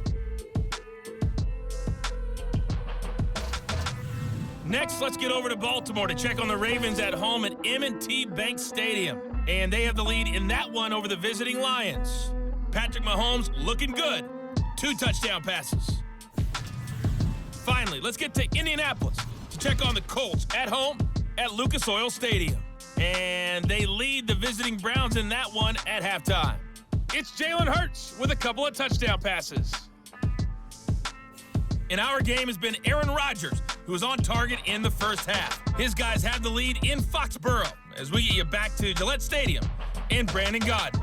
Next, let's get over to Baltimore to check on the Ravens at home at M&T Bank Stadium, and they have the lead in that one over the visiting Lions. Patrick Mahomes looking good. 2 touchdown passes. Finally, let's get to Indianapolis to check on the Colts at home at Lucas Oil Stadium. And they lead the visiting Browns in that one at halftime. It's Jalen Hurts with a couple of touchdown passes. And our game has been Aaron Rodgers, who was on target in the first half. His guys have the lead in Foxborough as we get you back to Gillette Stadium and Brandon Godden.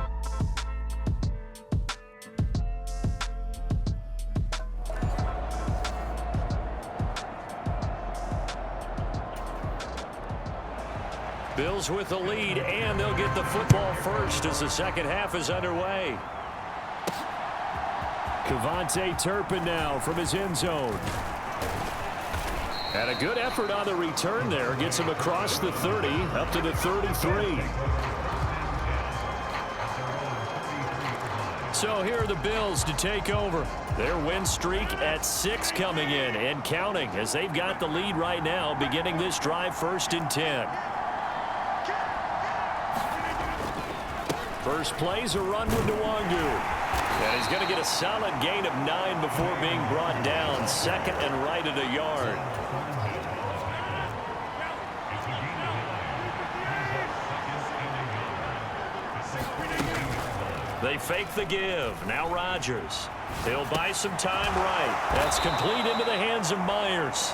Bills with the lead, and they'll get the football first as the second half is underway. Kevontae Turpin now from his end zone. And a good effort on the return there. Gets him across the 30, up to the 33. So here are the Bills to take over. Their win streak at 6 coming in and counting as they've got the lead right now, beginning this drive 1st and 10. First play's a run with Nwangu. And he's going to get a solid gain of 9 before being brought down. Second and right at a yard. They fake the give. Now Rodgers. He'll buy some time right. That's complete into the hands of Myers.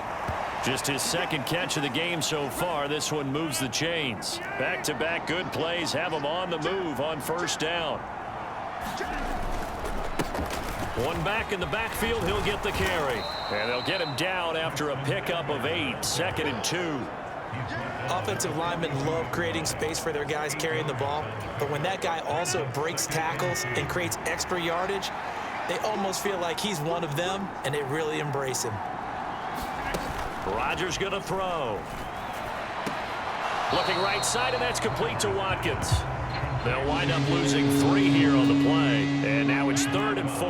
Just his second catch of the game so far. This one moves the chains. Back-to-back good plays have him on the move on first down. One back in the backfield, he'll get the carry. And they'll get him down after a pickup of 8. 2nd and 2. Offensive linemen love creating space for their guys carrying the ball, but when that guy also breaks tackles and creates extra yardage, they almost feel like he's one of them, and they really embrace him. Rodgers going to throw. Looking right side, and that's complete to Watkins. They'll wind up losing 3 here on the play, and now it's 3rd and 4.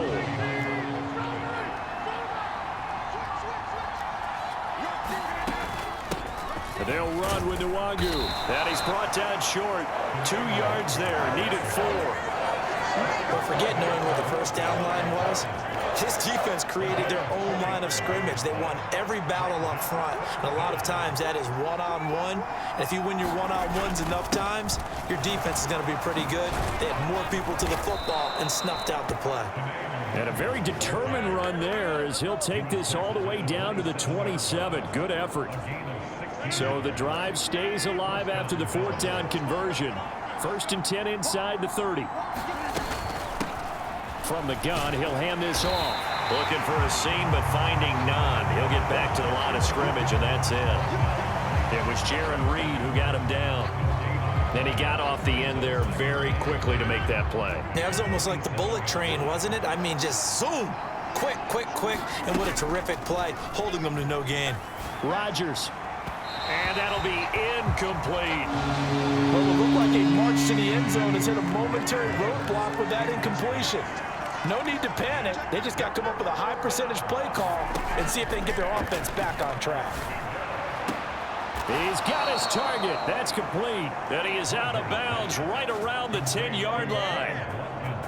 They'll run with Nwangu. And he's brought down short. 2 yards there. Needed 4. Don't forget knowing where the first down line was. This defense created their own line of scrimmage. They won every battle up front. And a lot of times that is one-on-one. And if you win your one-on-ones enough times, your defense is going to be pretty good. They had more people to the football and snuffed out the play. And a very determined run there as he'll take this all the way down to the 27. Good effort. So the drive stays alive after the 4th down conversion. 1st and 10 inside the 30. From the gun, he'll hand this off. Looking for a seam, but finding none. He'll get back to the line of scrimmage, and that's it. It was Jaron Reed who got him down. And he got off the end there very quickly to make that play. Yeah, it was almost like the bullet train, wasn't it? I mean, just zoom. Quick, quick, quick. And what a terrific play, holding them to no gain. Rodgers. And that'll be incomplete. Well, it looked like a march to the end zone has hit a momentary roadblock with that incompletion. No need to panic. They just got to come up with a high percentage play call and see if they can get their offense back on track. He's got his target. That's complete. And he is out of bounds right around the 10-yard line.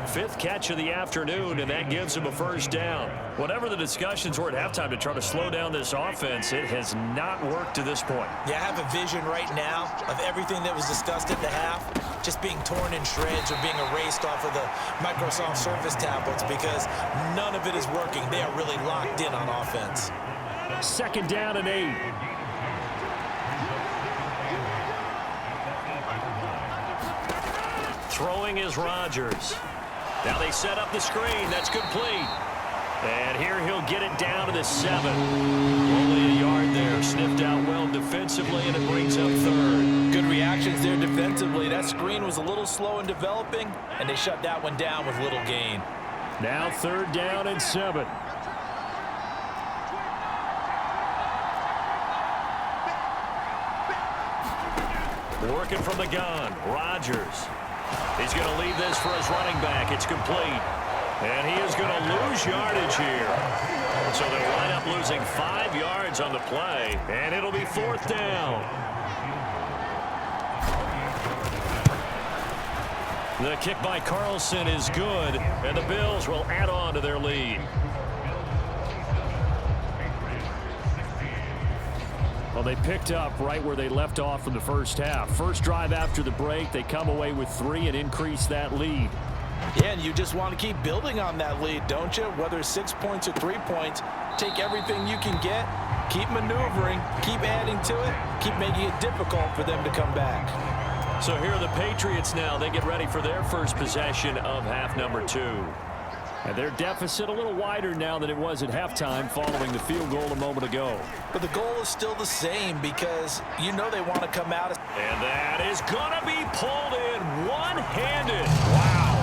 5th catch of the afternoon, and that gives him a first down. Whatever the discussions were at halftime to try to slow down this offense, it has not worked to this point. Yeah, I have a vision right now of everything that was discussed at the half just being torn in shreds or being erased off of the Microsoft Surface tablets because none of it is working. They are really locked in on offense. 2nd down and 8. Throwing is Rodgers. Now they set up the screen. That's complete. And here he'll get it down to the 7. Only a yard there. Sniffed out well defensively, and it brings up 3rd. Good reactions there defensively. That screen was a little slow in developing, and they shut that one down with little gain. Now 3rd down and 7. Working from the gun. Rodgers. He's going to leave this for his running back. It's complete. And he is going to lose yardage here. So they'll wind up losing 5 yards on the play. And it'll be 4th down. The kick by Carlson is good. And the Bills will add on to their lead. Well, they picked up right where they left off in the first half. First drive after the break, they come away with 3 and increase that lead. Yeah, and you just want to keep building on that lead, don't you? Whether it's 6 points or 3 points, take everything you can get, keep maneuvering, keep adding to it, keep making it difficult for them to come back. So here are the Patriots now. They get ready for their first possession of half number 2. And their deficit a little wider now than it was at halftime following the field goal a moment ago. But the goal is still the same because you know they want to come out. And that is going to be pulled in one-handed. Wow.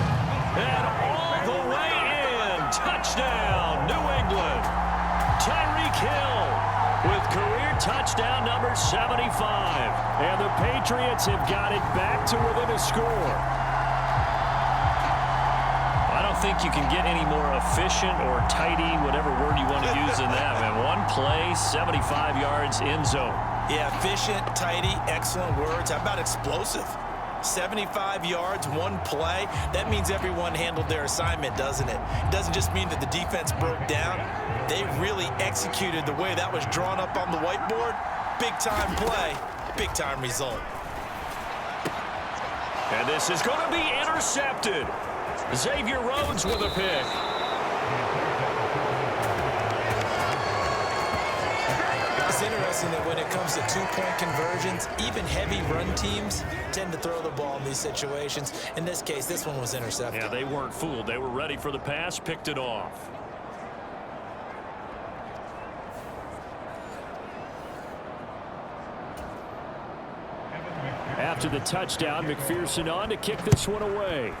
And all the way in. Touchdown, New England. Tyreek Hill with career touchdown number 75. And the Patriots have got it back to within a score. I don't think you can get any more efficient or tidy, whatever word you want to use in that, man. One play, 75 yards, end zone. Yeah, efficient, tidy, excellent words. How about explosive? 75 yards, one play. That means everyone handled their assignment, doesn't it? It doesn't just mean that the defense broke down. They really executed the way that was drawn up on the whiteboard. Big-time play, big-time result. And this is going to be intercepted. Xavier Rhodes with a pick. It's interesting that when it comes to two-point conversions, even heavy run teams tend to throw the ball in these situations. In this case, this one was intercepted. Yeah, they weren't fooled. They were ready for the pass, picked it off. After the touchdown, McPherson on to kick this one away.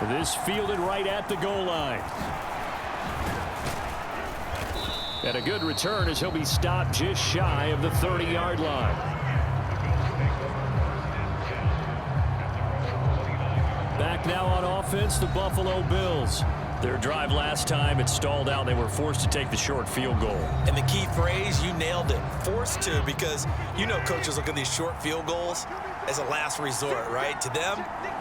This fielded right at the goal line. And a good return as he'll be stopped just shy of the 30-yard line. Back now on offense, the Buffalo Bills. Their drive last time, it stalled out. They were forced to take the short field goal. And the key phrase, you nailed it. Forced to, because you know coaches look at these short field goals as a last resort, right? To them,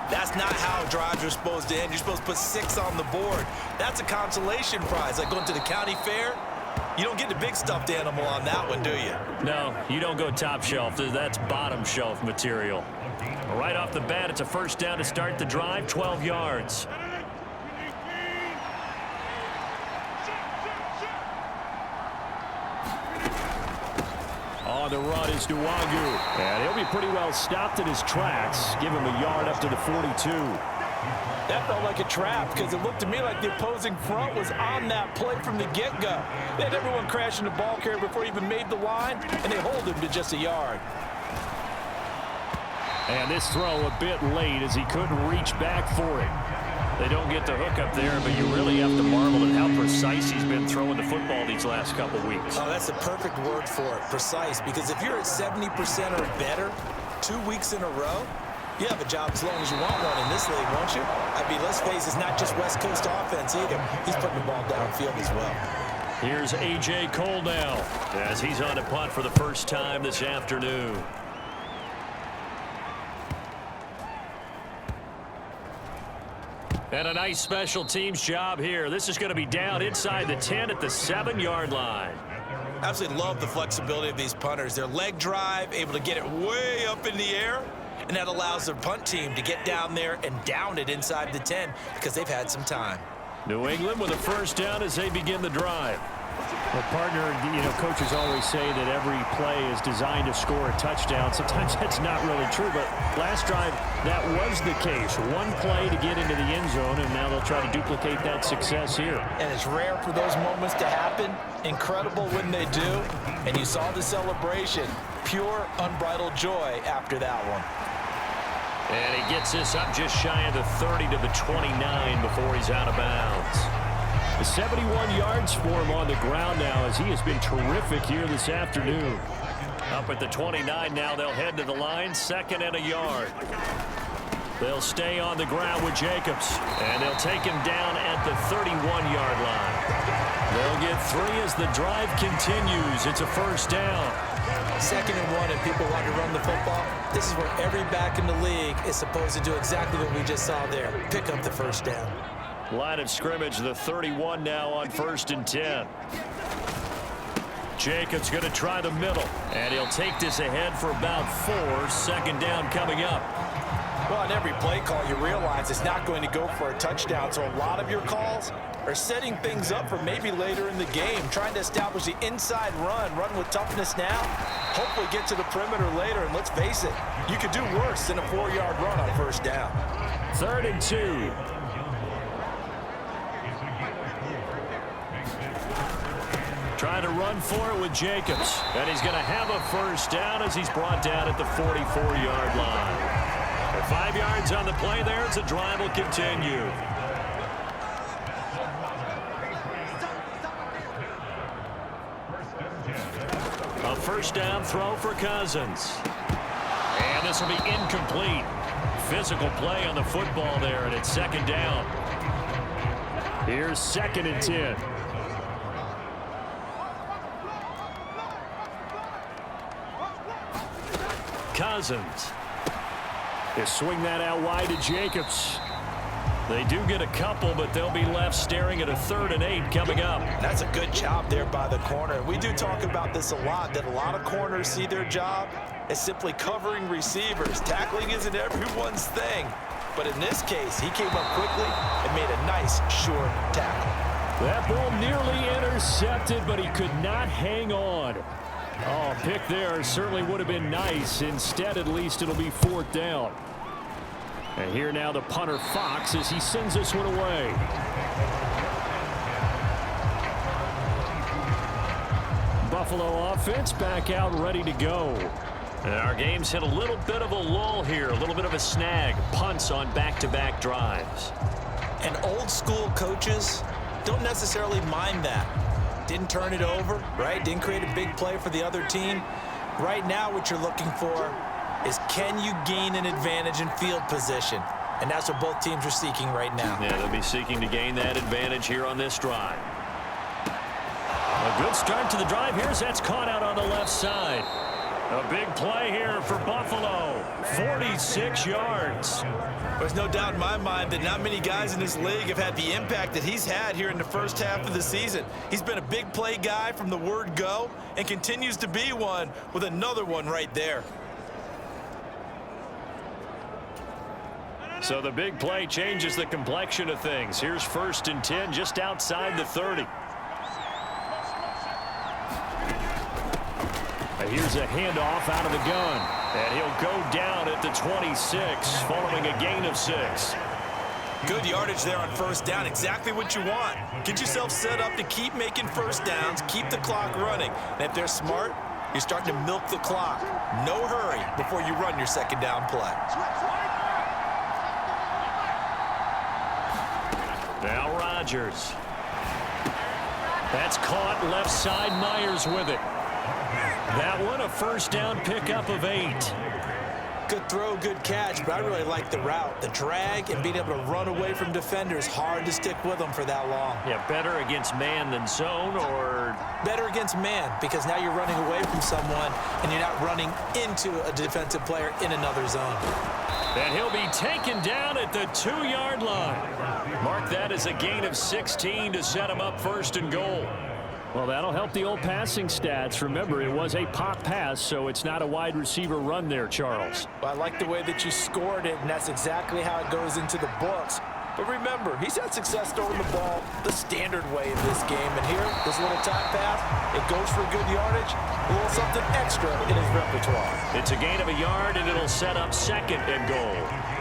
that's not how drives are supposed to end. You're supposed to put 6 on the board. That's a consolation prize. Like going to the county fair, you don't get the big stuffed animal on that one, do you? No, you don't go top shelf. That's bottom shelf material. Right off the bat, it's a first down to start the drive, 12 yards. On the run is Nwangu. And he'll be pretty well stopped in his tracks. Give him a yard up to the 42. That felt like a trap because it looked to me like the opposing front was on that play from the get-go. They had everyone crashing the ball carrier before he even made the line, and they hold him to just a yard. And this throw a bit late as he couldn't reach back for it. They don't get the hook up there, but you really have to marvel at how precise he's been throwing the football these last couple weeks. Oh, that's the perfect word for it, precise, because if you're at 70% or better 2 weeks in a row, you have a job as long as you want one in this league, won't you? I mean, let's face it, it's not just West Coast offense either. He's putting the ball downfield as well. Here's A.J. Cole now as he's on a punt for the first time this afternoon. And a nice special teams job here. This is going to be down inside the 10 at the 7-yard line. Absolutely love the flexibility of these punters. Their leg drive, able to get it way up in the air, and that allows their punt team to get down there and down it inside the 10 because they've had some time. New England with a first down as they begin the drive. Well, partner, coaches always say that every play is designed to score a touchdown. Sometimes that's not really true, but last drive, that was the case. One play to get into the end zone, and now they'll try to duplicate that success here. And it's rare for those moments to happen. Incredible when they do. And you saw the celebration. Pure, unbridled joy after that one. And he gets this up just shy of the 30 to the 29 before he's out of bounds. 71 yards for him on the ground now as he has been terrific here this afternoon. Up at the 29 now, they'll head to the line, 2nd and a yard. They'll stay on the ground with Jacobs, and they'll take him down at the 31-yard line. They'll get 3 as the drive continues. It's a first down. 2nd and 1 and people want to run the football. This is where every back in the league is supposed to do exactly what we just saw there. Pick up the first down. Line of scrimmage, the 31 now on 1st and 10. Jacobs going to try the middle, and he'll take this ahead for about 4. 2nd down coming up. Well, on every play call, you realize it's not going to go for a touchdown, so a lot of your calls are setting things up for maybe later in the game, trying to establish the inside run with toughness now, hopefully get to the perimeter later, and let's face it, you could do worse than a 4-yard run on first down. 3rd and 2. Trying to run for it with Jacobs, and he's going to have a first down as he's brought down at the 44-yard line. 5 yards on the play there as the drive will continue. A first down throw for Cousins. And this will be incomplete. Physical play on the football there, and it's 2nd down. Here's 2nd and 10. Cousins. They swing that out wide to Jacobs. They do get a couple, but they'll be left staring at a 3rd and 8 coming up. That's a good job there by the corner. We do talk about this a lot, that a lot of corners see their job as simply covering receivers. Tackling isn't everyone's thing. But in this case, he came up quickly and made a nice, short tackle. That ball nearly intercepted, but he could not hang on. Oh, pick there certainly would have been nice. Instead, at least it'll be 4th down. And here now the punter Fox as he sends this one away. Buffalo offense back out ready to go. And our game's hit a little bit of a lull here, a little bit of a snag. Punts on back-to-back drives. And old school coaches don't necessarily mind that. Didn't turn it over, right? Didn't create a big play for the other team. Right now what you're looking for is, can you gain an advantage in field position? And that's what both teams are seeking right now. Yeah, they'll be seeking to gain that advantage here on this drive. A good start to the drive here as that's caught out on the left side. A big play here for Buffalo. 46 yards. There's no doubt in my mind that not many guys in this league have had the impact that he's had here in the first half of the season. He's been a big play guy from the word go and continues to be one with another one right there. So the big play changes the complexion of things. Here's 1st and 10 just outside the 30. Here's a handoff out of the gun. And he'll go down at the 26 following a gain of 6. Good yardage there on first down. Exactly what you want. Get yourself set up to keep making first downs, keep the clock running. And if they're smart, you're starting to milk the clock. No hurry before you run your 2nd down play. Now Rodgers. That's caught left side. Myers with it. That one a first down pickup of 8. Good throw, good catch, but I really like the route. The drag and being able to run away from defenders, hard to stick with them for that long. Yeah, better against man than zone, or? Better against man, because now you're running away from someone and you're not running into a defensive player in another zone. And he'll be taken down at the 2-yard line. Mark that as a gain of 16 to set him up 1st and goal. Well, that'll help the old passing stats. Remember, it was a pop pass, so it's not a wide receiver run there, Charles. Well, I like the way that you scored it, and that's exactly how it goes into the books. But remember, he's had success throwing the ball the standard way in this game. And here, this little top pass, it goes for good yardage, a little something extra in his repertoire. It's a gain of a yard, and it'll set up 2nd and goal.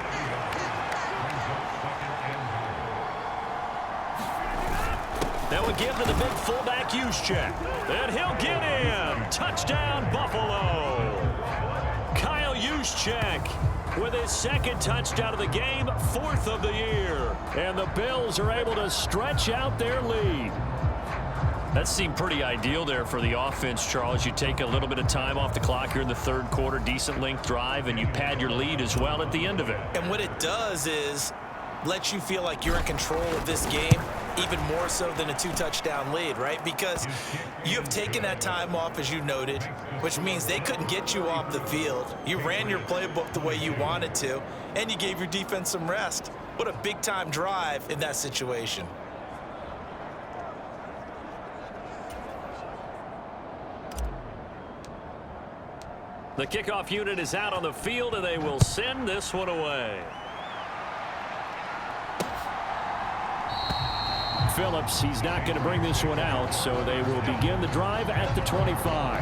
That would give to the big fullback use check. And he'll get in. Touchdown, Buffalo. Kyle Juszczyk with his 2nd touchdown of the game, 4th of the year. And the Bills are able to stretch out their lead. That seemed pretty ideal there for the offense, Charles. You take a little bit of time off the clock here in the 3rd quarter, decent length drive, and you pad your lead as well at the end of it. And what it does is let you feel like you're in control of this game, even more so than a 2-touchdown lead, right? Because you have taken that time off, as you noted, which means they couldn't get you off the field. You ran your playbook the way you wanted to, and you gave your defense some rest. What a big-time drive in that situation. The kickoff unit is out on the field, and they will send this one away. Phillips, he's not going to bring this one out, so they will begin the drive at the 25.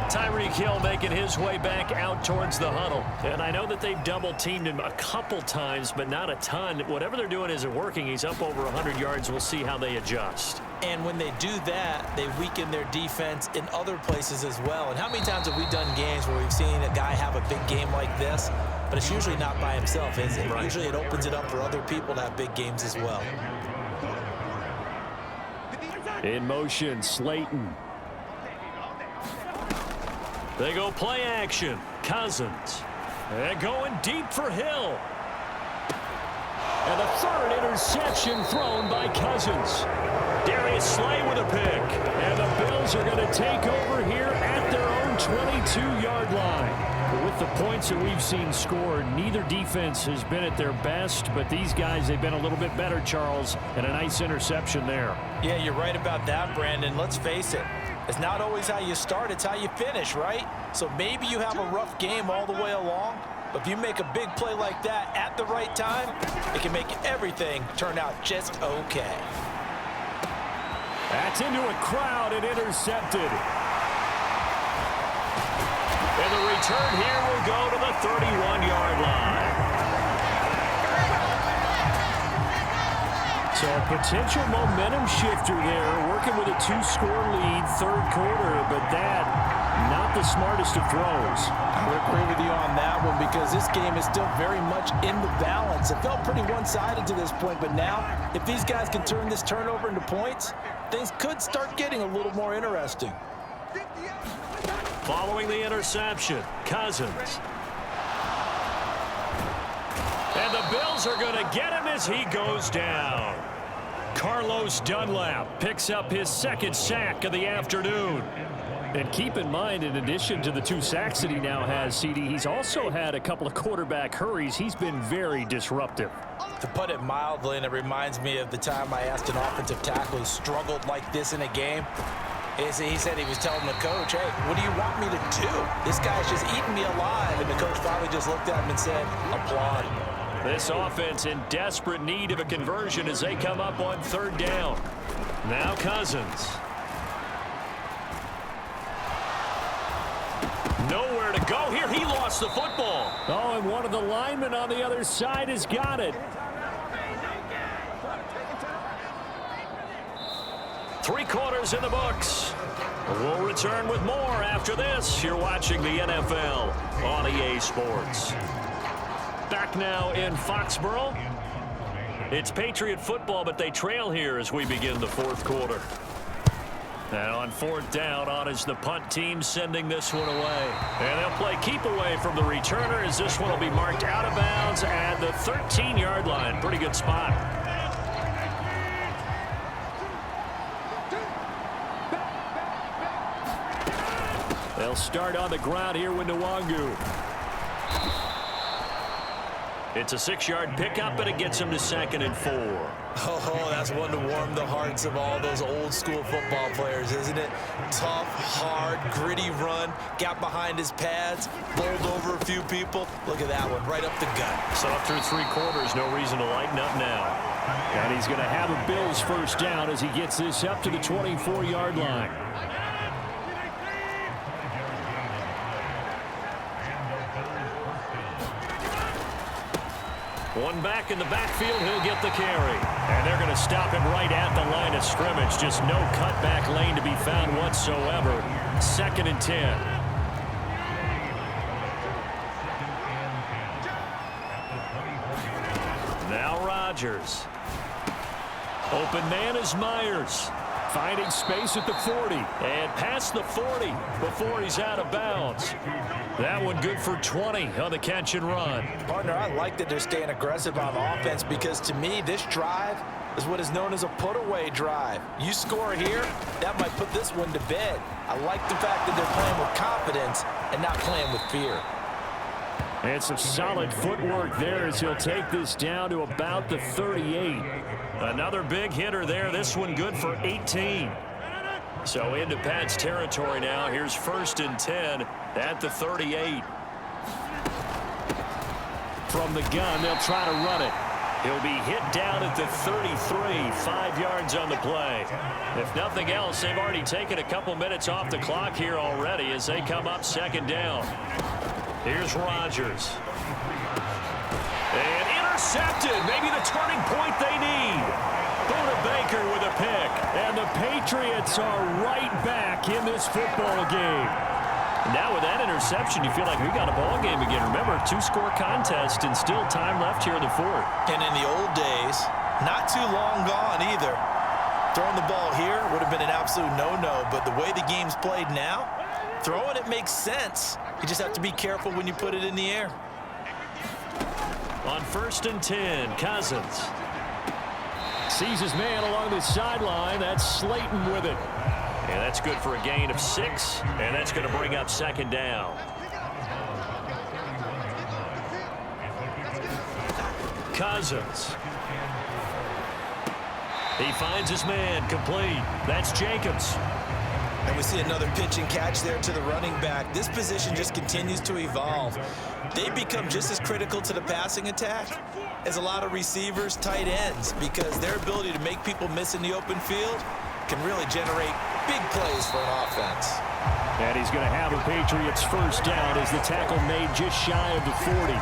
Tyreek Hill making his way back out towards the huddle. And I know that they've double-teamed him a couple times, but not a ton. Whatever they're doing isn't working. He's up over 100 yards. We'll see how they adjust. And when they do that, they weaken their defense in other places as well. And how many times have we done games where we've seen a guy have a big game like this, but it's usually not by himself, is it? Right. Usually it opens it up for other people to have big games as well. In motion, Slayton. They go play action. Cousins. And going deep for Hill. And the third interception thrown by Cousins. Darius Slay with a pick. And the Bills are going to take over here at their own 22-yard line. With the points that we've seen scored, neither defense has been at their best, but these guys, they've been a little bit better, Charles, and a nice interception there. Yeah, you're right about that, Brandon. Let's face it. It's not always how you start, it's how you finish, right? So maybe you have a rough game all the way along, but if you make a big play like that at the right time, it can make everything turn out just okay. That's into a crowd and intercepted. And the return here will go to the 31-yard line. So a potential momentum shifter there, working with a 2-score lead, third quarter, but that, not the smartest of throws. I agree with you on that one because this game is still very much in the balance. It felt pretty one-sided to this point, but now, if these guys can turn this turnover into points, things could start getting a little more interesting. Following the interception, Cousins. And the Bills are going to get him as he goes down. Carlos Dunlap picks up his second sack of the afternoon. And keep in mind, in addition to the 2 sacks that he now has, CD, he's also had a couple of quarterback hurries. He's been very disruptive. To put it mildly, and it reminds me of the time I asked an offensive tackle who struggled like this in a game. He said he was telling the coach, hey, what do you want me to do? This guy's just eating me alive. And the coach finally just looked at him and said, applaud. This offense in desperate need of a conversion as they come up on third down. Now Cousins. Nowhere to go here. He lost the football. Oh, and one of the linemen on the other side has got it. 3 quarters in the books. We'll return with more after this. You're watching the NFL on EA Sports. Back now in Foxborough. It's Patriot football, but they trail here as we begin the fourth quarter. Now on fourth down, on is the punt team sending this one away. And they'll play keep away from the returner as this one will be marked out of bounds at the 13-yard line. Pretty good spot. They'll start on the ground here with Nwangu. It's a 6-yard pickup, but it gets him to 2nd and 4. Oh, that's one to warm the hearts of all those old-school football players, isn't it? Tough, hard, gritty run, got behind his pads, bowled over a few people. Look at that one, right up the gut. So through 3 quarters, no reason to lighten up now. And he's going to have a Bills first down as he gets this up to the 24-yard line. One back in the backfield, he'll get the carry. And they're going to stop him right at the line of scrimmage. Just no cutback lane to be found whatsoever. 2nd and 10. Now Rodgers. Open man is Myers. Finding space at the 40. And past the 40 before he's out of bounds. That one good for 20 on the catch and run. Partner, I like that they're staying aggressive on offense because to me, this drive is what is known as a put-away drive. You score here, that might put this one to bed. I like the fact that they're playing with confidence and not playing with fear. And some solid footwork there as he'll take this down to about the 38. Another big hitter there. This one good for 18. So into Pat's territory now. Here's 1st and 10 at the 38. From the gun, they'll try to run it. He'll be hit down at the 33, 5 yards on the play. If nothing else, they've already taken a couple minutes off the clock here already as they come up second down. Here's Rodgers. And intercepted. Maybe the turning point they need. Buda Baker with a pick. And the Patriots are right back in this football game. Now with that interception, you feel like we got a ball game again. Remember, 2-score contest and still time left here in the fourth. And in the old days, not too long gone either. Throwing the ball here would have been an absolute no-no, but the way the game's played now, throwing it makes sense. You just have to be careful when you put it in the air. On 1st and 10, Cousins. Sees his man along the sideline. That's Slayton with it. And that's good for a gain of 6, and that's going to bring up second down. Cousins. He finds his man complete. That's Jacobs. And we see another pitch and catch there to the running back. This position just continues to evolve. They become just as critical to the passing attack as a lot of receivers, tight ends, because their ability to make people miss in the open field can really generate big plays for an offense. And he's going to have a Patriots first down as the tackle made just shy of the 40.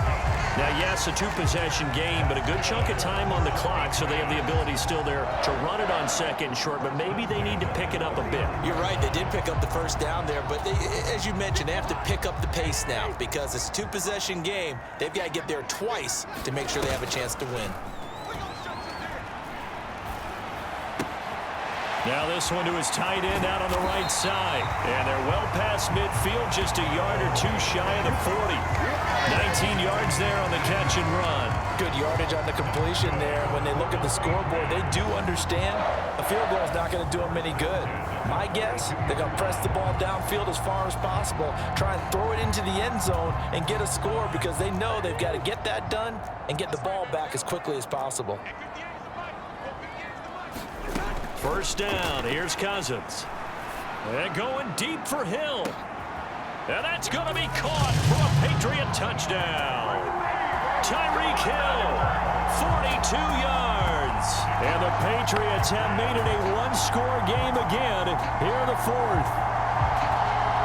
Now, yes, a 2-possession game, but a good chunk of time on the clock, so they have the ability still there to run it on second and short, but maybe they need to pick it up a bit. You're right, they did pick up the first down there, but as you mentioned, they have to pick up the pace now because it's a 2-possession game. They've got to get there twice to make sure they have a chance to win. Now this one to his tight end out on the right side. And they're well past midfield, just a yard or 2 shy of the 40. 19 yards there on the catch and run. Good yardage on the completion there. When they look at the scoreboard, they do understand a field goal is not going to do them any good. My guess, they're going to press the ball downfield as far as possible, try and throw it into the end zone and get a score because they know they've got to get that done and get the ball back as quickly as possible. First down, here's Cousins. And going deep for Hill. And that's going to be caught for a Patriot touchdown. Tyreek Hill, 42 yards. And the Patriots have made it a 1-score game again here in the fourth.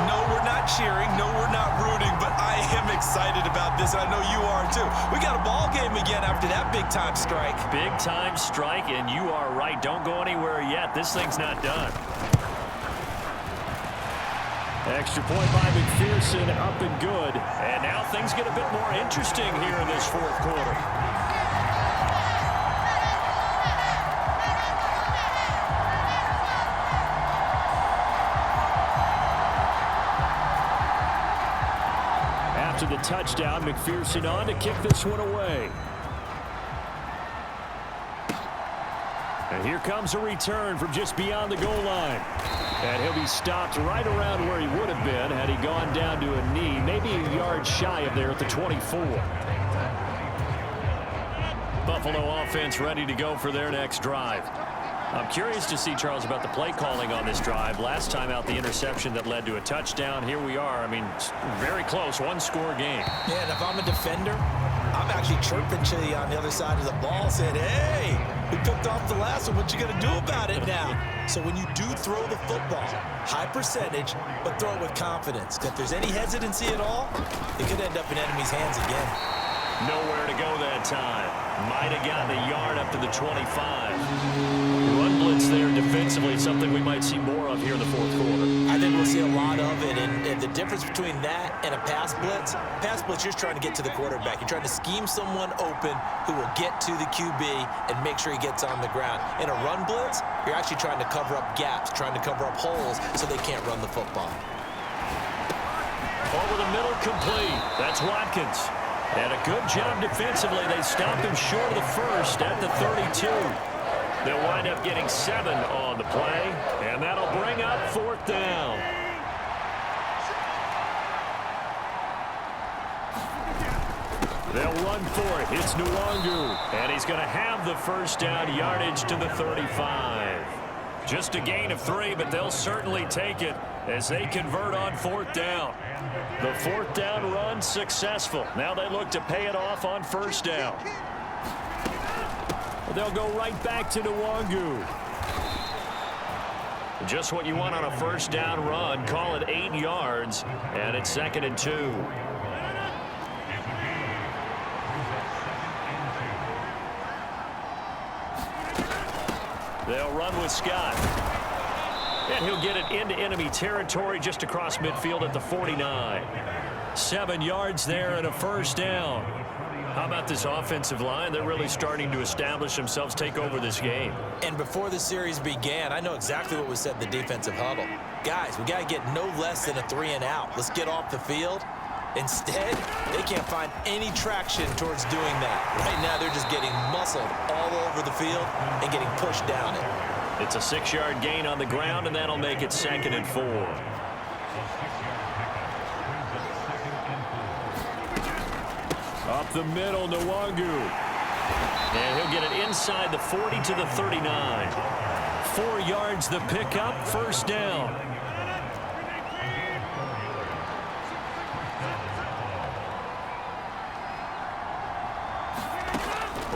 No, we're not cheering. No, we're not rooting, but I am excited about this. I know you are too. We got a ball game again after that big-time strike. Big-time strike, and you are right. Don't go anywhere yet. This thing's not done. Extra point by McPherson, up and good. And now things get a bit more interesting here in this fourth quarter. After the touchdown, McPherson on to kick this one away. And here comes a return from just beyond the goal line. And he'll be stopped right around where he would have been had he gone down to a knee, maybe a yard shy of there at the 24. Buffalo offense ready to go for their next drive. I'm curious to see, Charles, about the play calling on this drive. Last time out, the interception that led to a touchdown. Here we are. I mean, very close, 1-score game. Yeah, and if I'm a defender, I'm actually chirping to you on the other side of the ball, saying, hey, we picked off the last one. What you going to do about it now? So when you do throw the football, high percentage, but throw it with confidence. If there's any hesitancy at all, it could end up in enemy's hands again. Nowhere to go that time. Might have gotten a yard up to the 25. Run blitz there defensively, something we might see more of here in the fourth quarter. I think we'll see a lot of it, and the difference between that and a pass blitz, you're just trying to get to the quarterback. You're trying to scheme someone open who will get to the QB and make sure he gets on the ground. In a run blitz, you're actually trying to cover up gaps, trying to cover up holes so they can't run the football. Over the middle, complete. That's Watkins. And a good job defensively. They stopped him short of the first at the 32. They'll wind up getting 7 on the play, and that'll bring up fourth down. They'll run for it. It's Nwangu, and he's going to have the first down, yardage to the 35. Just a gain of 3, but they'll certainly take it. as they convert on 4th down. The 4th down run successful. Now they look to pay it off on 1st down. They'll go right back to Nwangu. Just what you want on a 1st down run. Call it 8 yards, and it's 2nd and 2. They'll run with Scott. And he'll get it into enemy territory just across midfield at the 49. 7 yards there and a 1st down. How about this offensive line? They're really starting to establish themselves, take over this game. And before the series began, I know exactly what was said in the defensive huddle. Guys, we got to get no less than a 3-and-out. Let's get off the field. Instead, they can't find any traction towards doing that. Right now, they're just getting muscled all over the field and getting pushed down it. It's a 6-yard gain on the ground, and that'll make it 2nd and 4. Up the middle, Nwangu. And he'll get it inside the 40 to the 39. 4 yards the pickup, 1st down.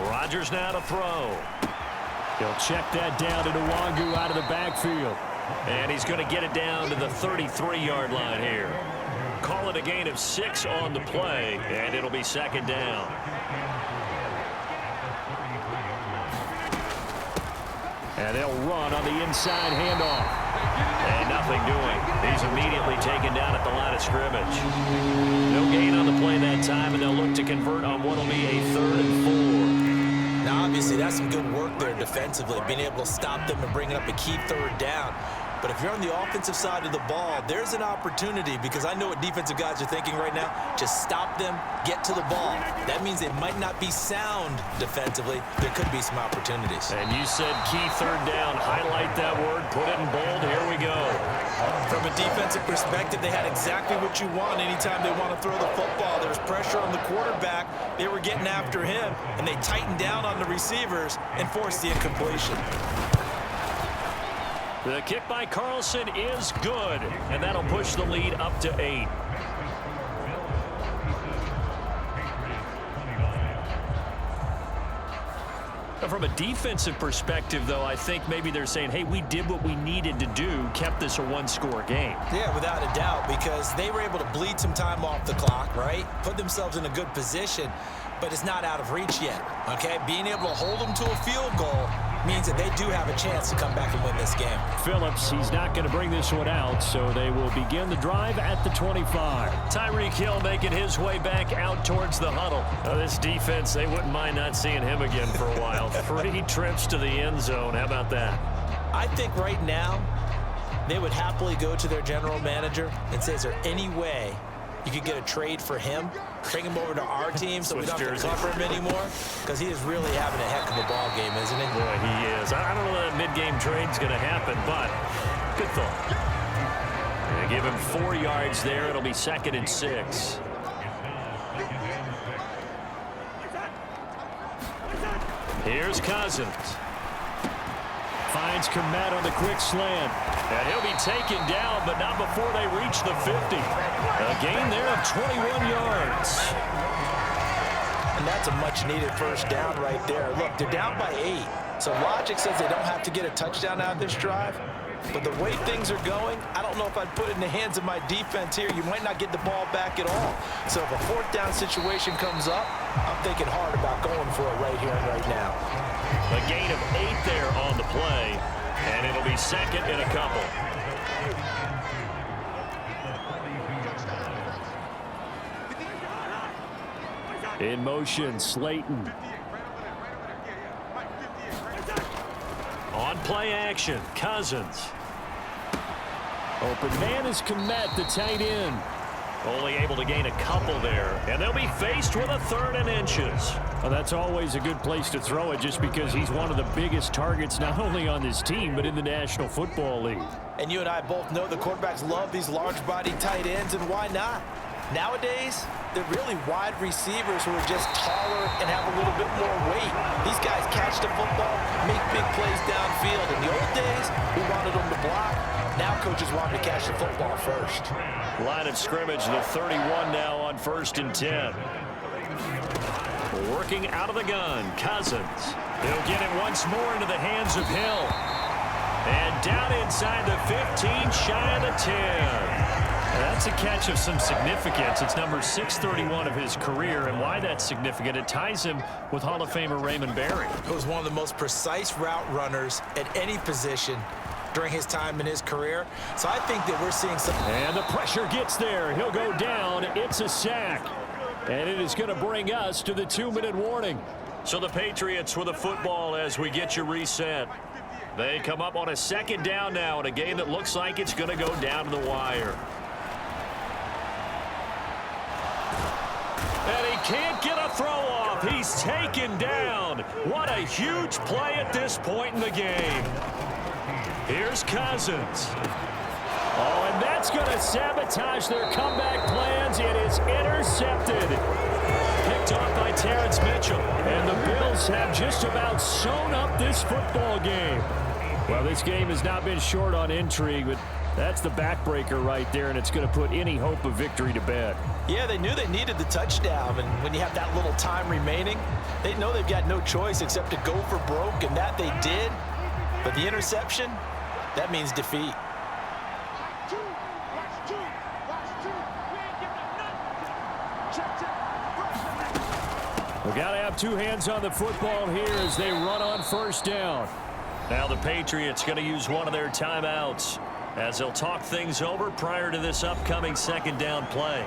Rodgers now to throw. He'll check that down to Nwangu out of the backfield. And he's going to get it down to the 33-yard line here. Call it a gain of 6 on the play, and it'll be 2nd down. And they'll run on the inside handoff. And nothing doing. He's immediately taken down at the line of scrimmage. No gain on the play that time, and they'll look to convert on what will be a 3rd and 4. Now, obviously, that's some good work there defensively, being able to stop them and bringing up a key 3rd down. But if you're on the offensive side of the ball, there's an opportunity, because I know what defensive guys are thinking right now. Just stop them, get to the ball. That means they might not be sound defensively. There could be some opportunities. And you said key 3rd down. Highlight that word. Put it in bold. Here we go. From a defensive perspective, they had exactly what you want anytime they want to throw the football. There was pressure on the quarterback. They were getting after him, and they tightened down on the receivers and forced the incompletion. The kick by Carlson is good, and that'll push the lead up to 8. From a defensive perspective, though, I think maybe they're saying, hey, we did what we needed to do, kept this a 1-score game. Yeah, without a doubt, because they were able to bleed some time off the clock, right? Put themselves in a good position, but it's not out of reach yet, okay? Being able to hold them to a field goal means that they do have a chance to come back and win this game. Phillips, he's not going to bring this one out, so they will begin the drive at the 25. Tyreek Hill making his way back out towards the huddle. This defense, they wouldn't mind not seeing him again for a while. 3 trips to the end zone. How about that? I think right now they would happily go to their general manager and say, is there any way you could get a trade for him, bring him over to our team so we don't have to cover him anymore? Because he is really having a heck of a ball game, isn't he? Boy, he is. I don't know that mid-game trade's going to happen, but good thought. They give him 4 yards there. It'll be 2nd and 6. Here's Cousins. Finds Komet on the quick slant. And he'll be taken down, but not before they reach the 50. A gain there of 21 yards. And that's a much-needed 1st down right there. Look, they're down by 8. So logic says they don't have to get a touchdown out of this drive. But the way things are going, I don't know if I'd put it in the hands of my defense here. You might not get the ball back at all. So if a 4th down situation comes up, I'm thinking hard about going for it right here and right now. A gain of 8 there on the play, and it'll be 2nd and a couple. In motion, Slayton. On play action, Cousins. Open man is Komet, the tight end. Only able to gain a couple there, and they'll be faced with a 3rd and inches. Well, that's always a good place to throw it, just because he's one of the biggest targets not only on this team but in the National Football League. And you and I both know the quarterbacks love these large-body tight ends, and why not? Nowadays, they're really wide receivers who are just taller and have a little bit more weight. These guys catch the football, make big plays downfield. In the old days, we wanted them to block. Now coaches want them to catch the football first. Line of scrimmage, the 31 now on 1st and 10. Working out of the gun, Cousins. He'll get it once more into the hands of Hill. And down inside the 15, shy of the 10. That's a catch of some significance. It's number 631 of his career, and why that's significant, it ties him with Hall of Famer Raymond Berry. He was one of the most precise route runners at any position during his time in his career. So I think that we're seeing some... And the pressure gets there. He'll go down. It's a sack. And it is going to bring us to the 2-minute warning. So the Patriots with the football as we get you reset. They come up on a 2nd down now in a game that looks like it's going to go down to the wire. And he can't get a throw off. He's taken down. What a huge play at this point in the game. Here's Cousins. Oh, and that's going to sabotage their comeback plans. It is intercepted. Picked off by Terrence Mitchell. And the Bills have just about sewn up this football game. Well, this game has not been short on intrigue, but that's the backbreaker right there, and it's going to put any hope of victory to bed. Yeah, they knew they needed the touchdown, and when you have that little time remaining, they know they've got no choice except to go for broke, and that they did. But the interception, that means defeat. We've got to have two hands on the football here as they run on 1st down. Now the Patriots going to use one of their timeouts as they'll talk things over prior to this upcoming 2nd down play.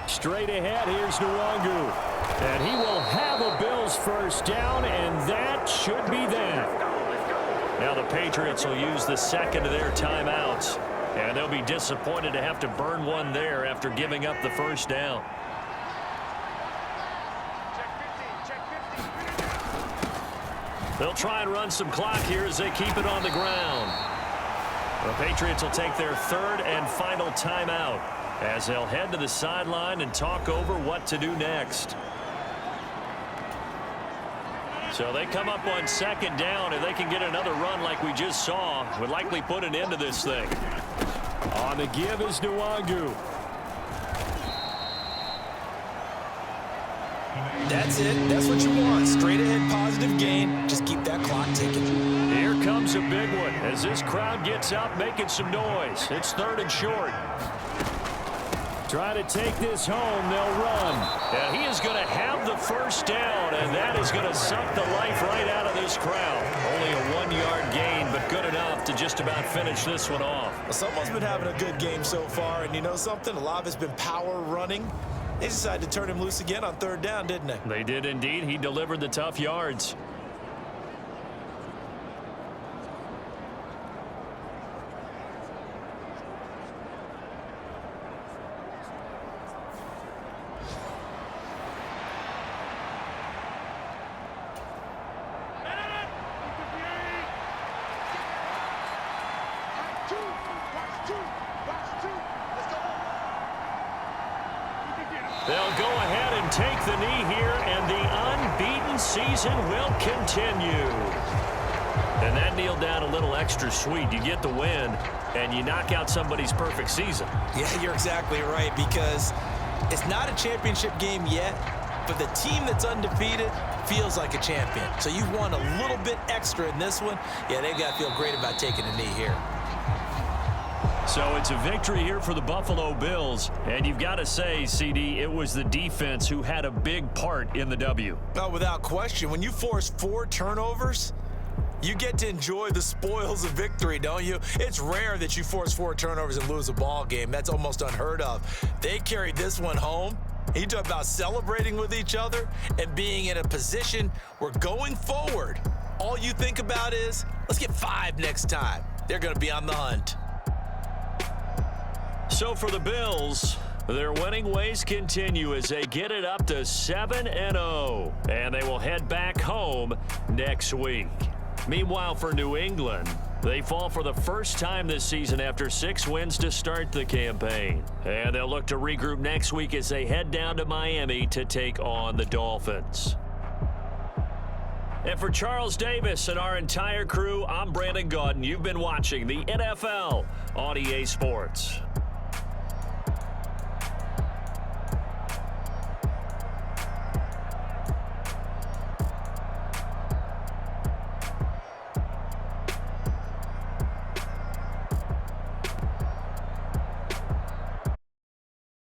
Straight ahead, here's Nwangu. And he will have a Bills 1st down, and that should be that. Now the Patriots will use the 2nd of their timeouts, and they'll be disappointed to have to burn one there after giving up the 1st down. They'll try and run some clock here as they keep it on the ground. The Patriots will take their 3rd and final timeout as they'll head to the sideline and talk over what to do next. So they come up on 2nd down, and they can get another run like we just saw. Would likely put an end to this thing. On the give is Nwangu. That's it. That's what you want. Straight ahead positive gain. Just keep that clock ticking. Here comes a big one as this crowd gets up making some noise. It's 3rd and short. Try to take this home. They'll run. And he is going to have the 1st down, and that is going to suck the life right out of this crowd. Only a 1-yard gain, but good enough to just about finish this one off. Well, someone's been having a good game so far, and you know something? A lot of it's been power running. They decided to turn him loose again on 3rd down, didn't they? They did indeed. He delivered the tough yards. They'll go ahead and take the knee here, and the unbeaten season will continue. And that kneeled down a little extra sweet. You get the win, and you knock out somebody's perfect season. Yeah, you're exactly right, because it's not a championship game yet, but the team that's undefeated feels like a champion. So you've won a little bit extra in this one. Yeah, they've got to feel great about taking a knee here. So it's a victory here for the Buffalo Bills, and you've got to say, CD, it was the defense who had a big part in the W. Oh, without question. When you force 4 turnovers, you get to enjoy the spoils of victory, don't you? It's rare that you force 4 turnovers and lose a ball game. That's almost unheard of. They carried this one home. You talk about celebrating with each other and being in a position where going forward, all you think about is, let's get 5 next time. They're going to be on the hunt. So for the Bills, Their winning ways continue as they get it up to 7-0, and they will head back home next week. Meanwhile, for New England, they fall for the first time this season after 6 wins to start the campaign. And they'll look to regroup next week as they head down to Miami to take on the Dolphins. And for Charles Davis and our entire crew, I'm Brandon Gaudin. You've been watching the NFL on EA Sports.